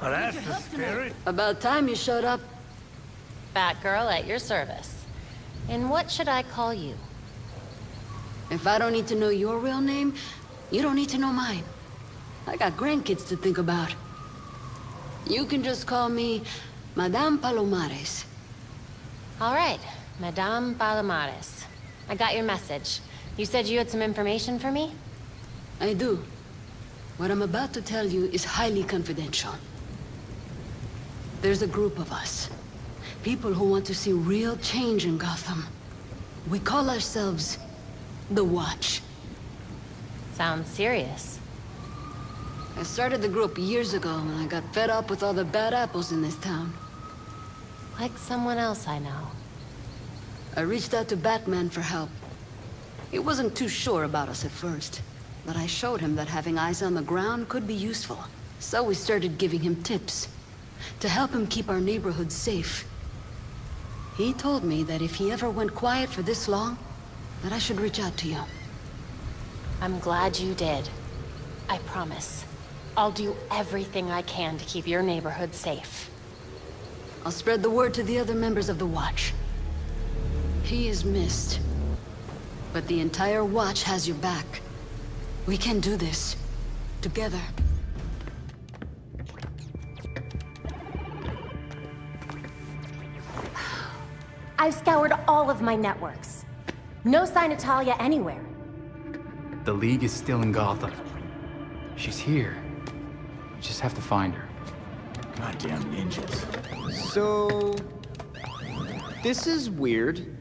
Well, that's the spirit. About time you showed up. Batgirl at your service. And what should I call you? If I don't need to know your real name, you don't need to know mine. I got grandkids to think about. You can just call me Madame Palomares. All right, Madame Palomares. I got your message. You said you had some information for me? I do. What I'm about to tell you is highly confidential. There's a group of us. People who want to see real change in Gotham. We call ourselves the Watch. Sounds serious. I started the group years ago when I got fed up with all the bad apples in this town. Like someone else I know. I reached out to Batman for help. He wasn't too sure about us at first, but I showed him that having eyes on the ground could be useful. So we started giving him tips to help him keep our neighborhood safe. He told me that if he ever went quiet for this long, that I should reach out to you. I'm glad you did. I promise. I'll do everything I can to keep your neighborhood safe. I'll spread the word to the other members of the Watch. He is missed, but the entire Watch has your back. We can do this. Together. I've scoured all of my networks. No sign of Talia anywhere. The League is still in Gotham. She's here. We just have to find her. Goddamn ninjas. So... this is weird.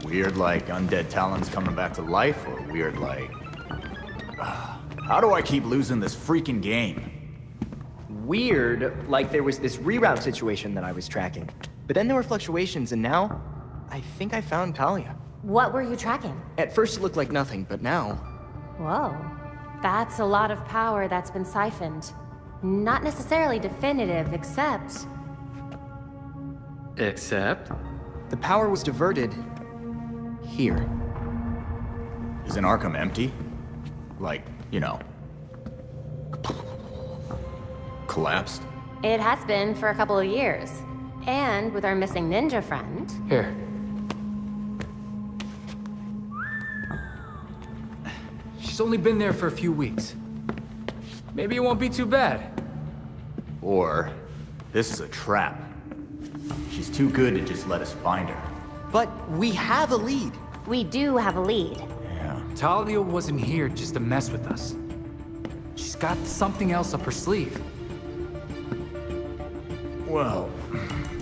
Weird like undead Talons coming back to life, or weird like... how do I keep losing this freaking game? Weird, like there was this reroute situation that I was tracking. But then there were fluctuations, and now... I think I found Talia. What were you tracking? At first it looked like nothing, but now... Whoa. That's a lot of power that's been siphoned. Not necessarily definitive, except... Except? The power was diverted... here. Isn't Arkham empty? Like, you know... collapsed? It has been for a couple of years. And with our missing ninja friend... Here. She's only been there for a few weeks. Maybe it won't be too bad. Or, this is a trap. She's too good to just let us find her. But we have a lead. We do have a lead. Yeah. Talia wasn't here just to mess with us. She's got something else up her sleeve. Well,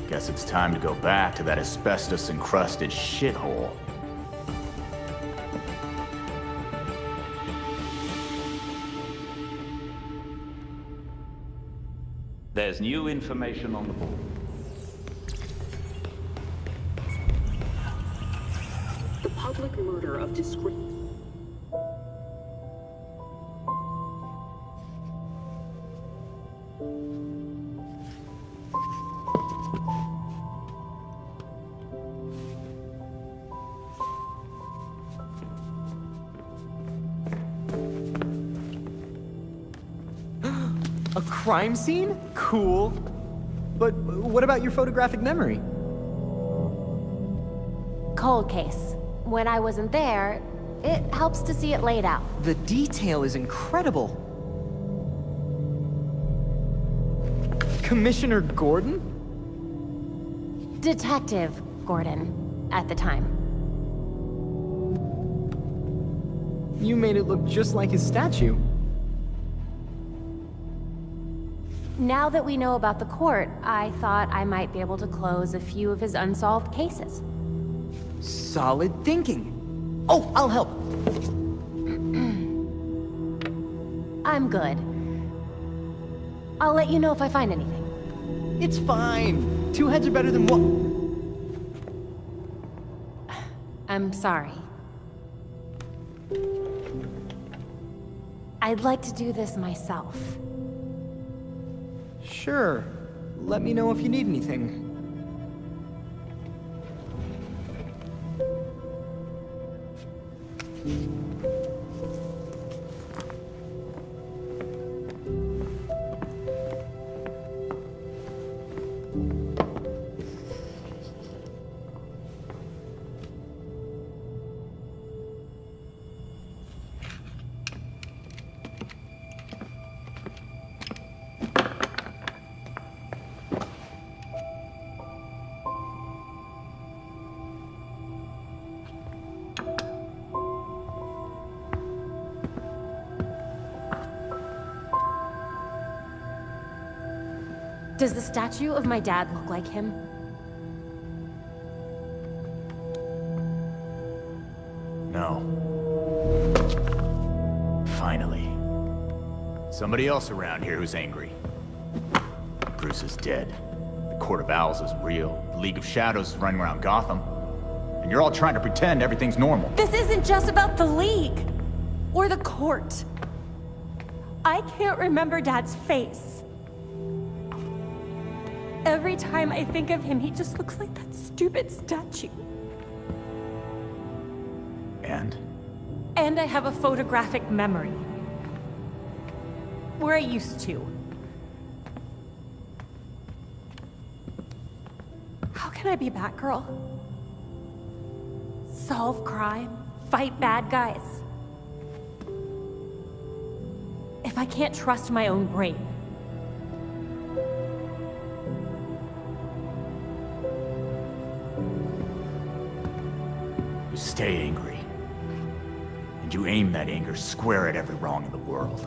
guess it's time to go back to that asbestos-encrusted shithole. There's new information on the board. The public murder of discreet... A crime scene? Cool. But what about your photographic memory? Cold case. When I wasn't there, it helps to see it laid out. The detail is incredible. Commissioner Gordon? Detective Gordon, at the time. You made it look just like his statue. Now that we know about the court, I thought I might be able to close a few of his unsolved cases. Solid thinking. Oh, I'll help. I'm good. I'll let you know if I find anything. It's fine. Two heads are better than one. I'm sorry. I'd like to do this myself. Sure. Let me know if you need anything. Does the statue of my dad look like him? No. Finally. Somebody else around here who's angry. Bruce is dead. The Court of Owls is real. The League of Shadows is running around Gotham. And you're all trying to pretend everything's normal. This isn't just about the League. Or the court. I can't remember Dad's face. Every time I think of him, he just looks like that stupid statue. And? And I have a photographic memory. Where I used to. How can I be Batgirl? Solve crime, fight bad guys. If I can't trust my own brain. You stay angry. And you aim that anger square at every wrong in the world.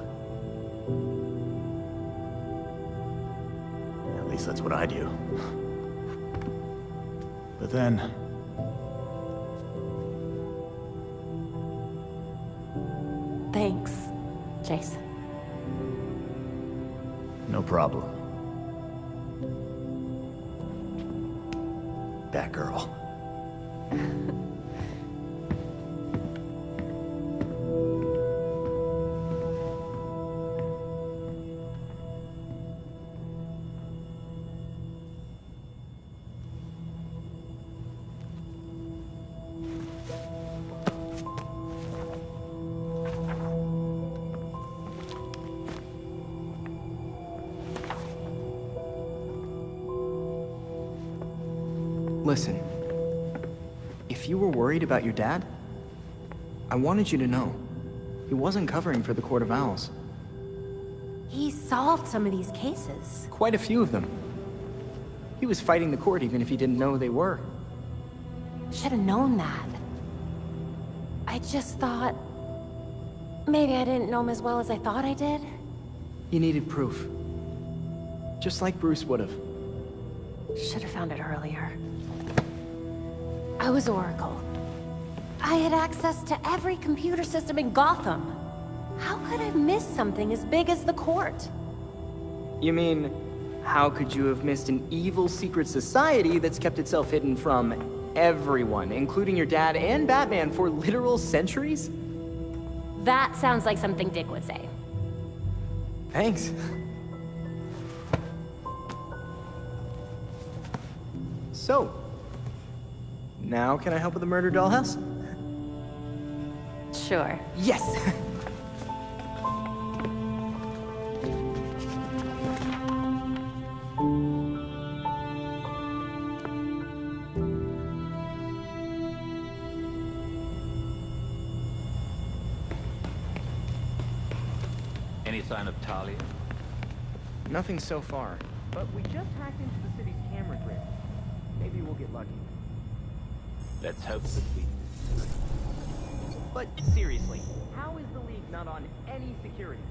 At least that's what I do. But then... Thanks, Jason. No problem. Batgirl. Listen, if you were worried about your dad, I wanted you to know, he wasn't covering for the Court of Owls. He solved some of these cases. Quite a few of them. He was fighting the court even if he didn't know they were. Should have known that. I just thought... maybe I didn't know him as well as I thought I did? You needed proof. Just like Bruce would have. Should have found it earlier. I was Oracle. I had access to every computer system in Gotham. How could I have missed something as big as the court? You mean, how could you have missed an evil secret society that's kept itself hidden from everyone, including your dad and Batman, for literal centuries? That sounds like something Dick would say. Thanks. So, now can I help with the murder dollhouse? Sure. Yes! Any sign of Talia? Nothing so far, but we just hacked into the city's camera grid. Maybe we'll get lucky. Let's hope that we... But seriously, how is the League not on any security?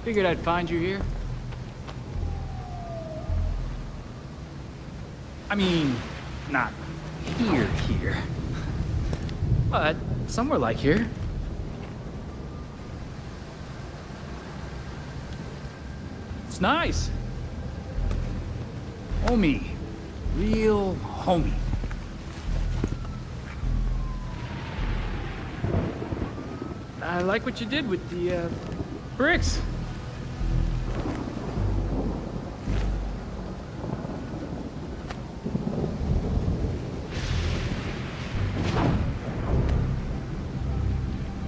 Figured I'd find you here. I mean, not here. But somewhere like here. It's nice. Homey. Real homey. I like what you did with the, bricks.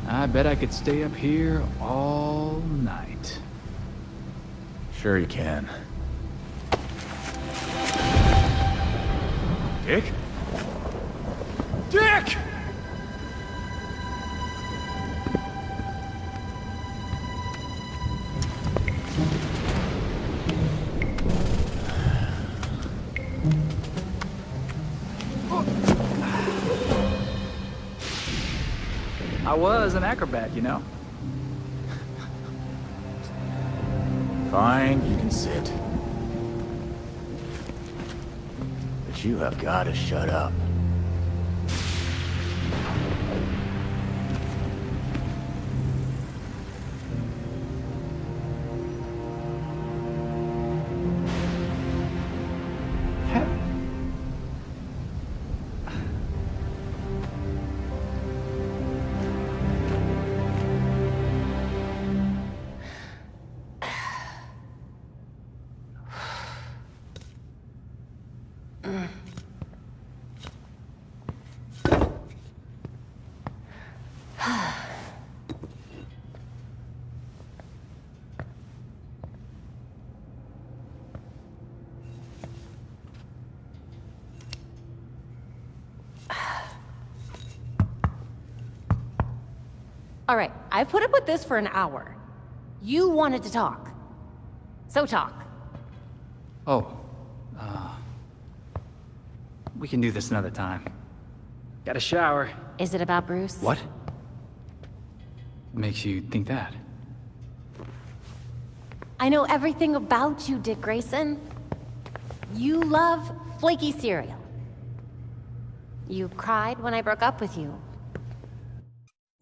I bet I could stay up here all night. Sure you can. Dick? Dick! I was an acrobat, you know. Fine, you can sit. But you have got to shut up. All right, I've put up with this for an hour. You wanted to talk. So talk. Oh, we can do this another time. Got a shower. Is it about Bruce? What? Makes you think that? I know everything about you, Dick Grayson. You love flaky cereal. You cried when I broke up with you.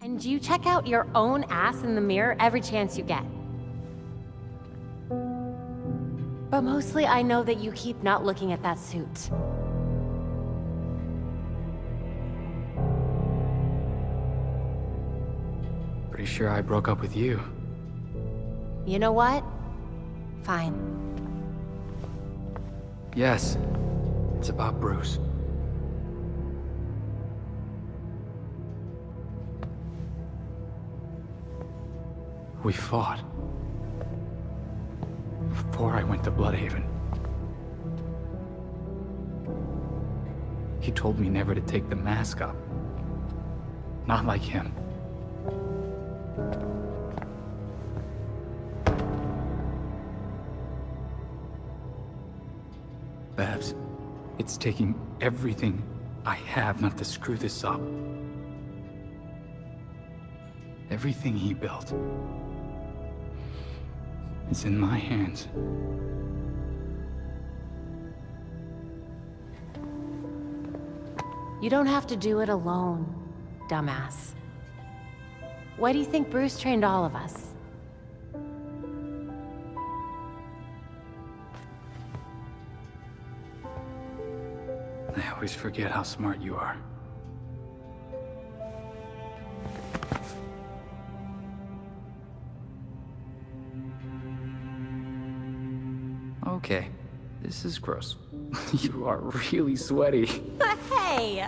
And you check out your own ass in the mirror every chance you get. But mostly I know that you keep not looking at that suit. Pretty sure I broke up with you. You know what? Fine. Yes, it's about Bruce. We fought. Before I went to Bloodhaven. He told me never to take the mask up. Not like him. Babs, it's taking everything I have not to screw this up. Everything he built. It's in my hands. You don't have to do it alone, dumbass. Why do you think Bruce trained all of us? I always forget how smart you are. Okay, this is gross. You are really sweaty. Hey!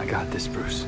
I got this, Bruce.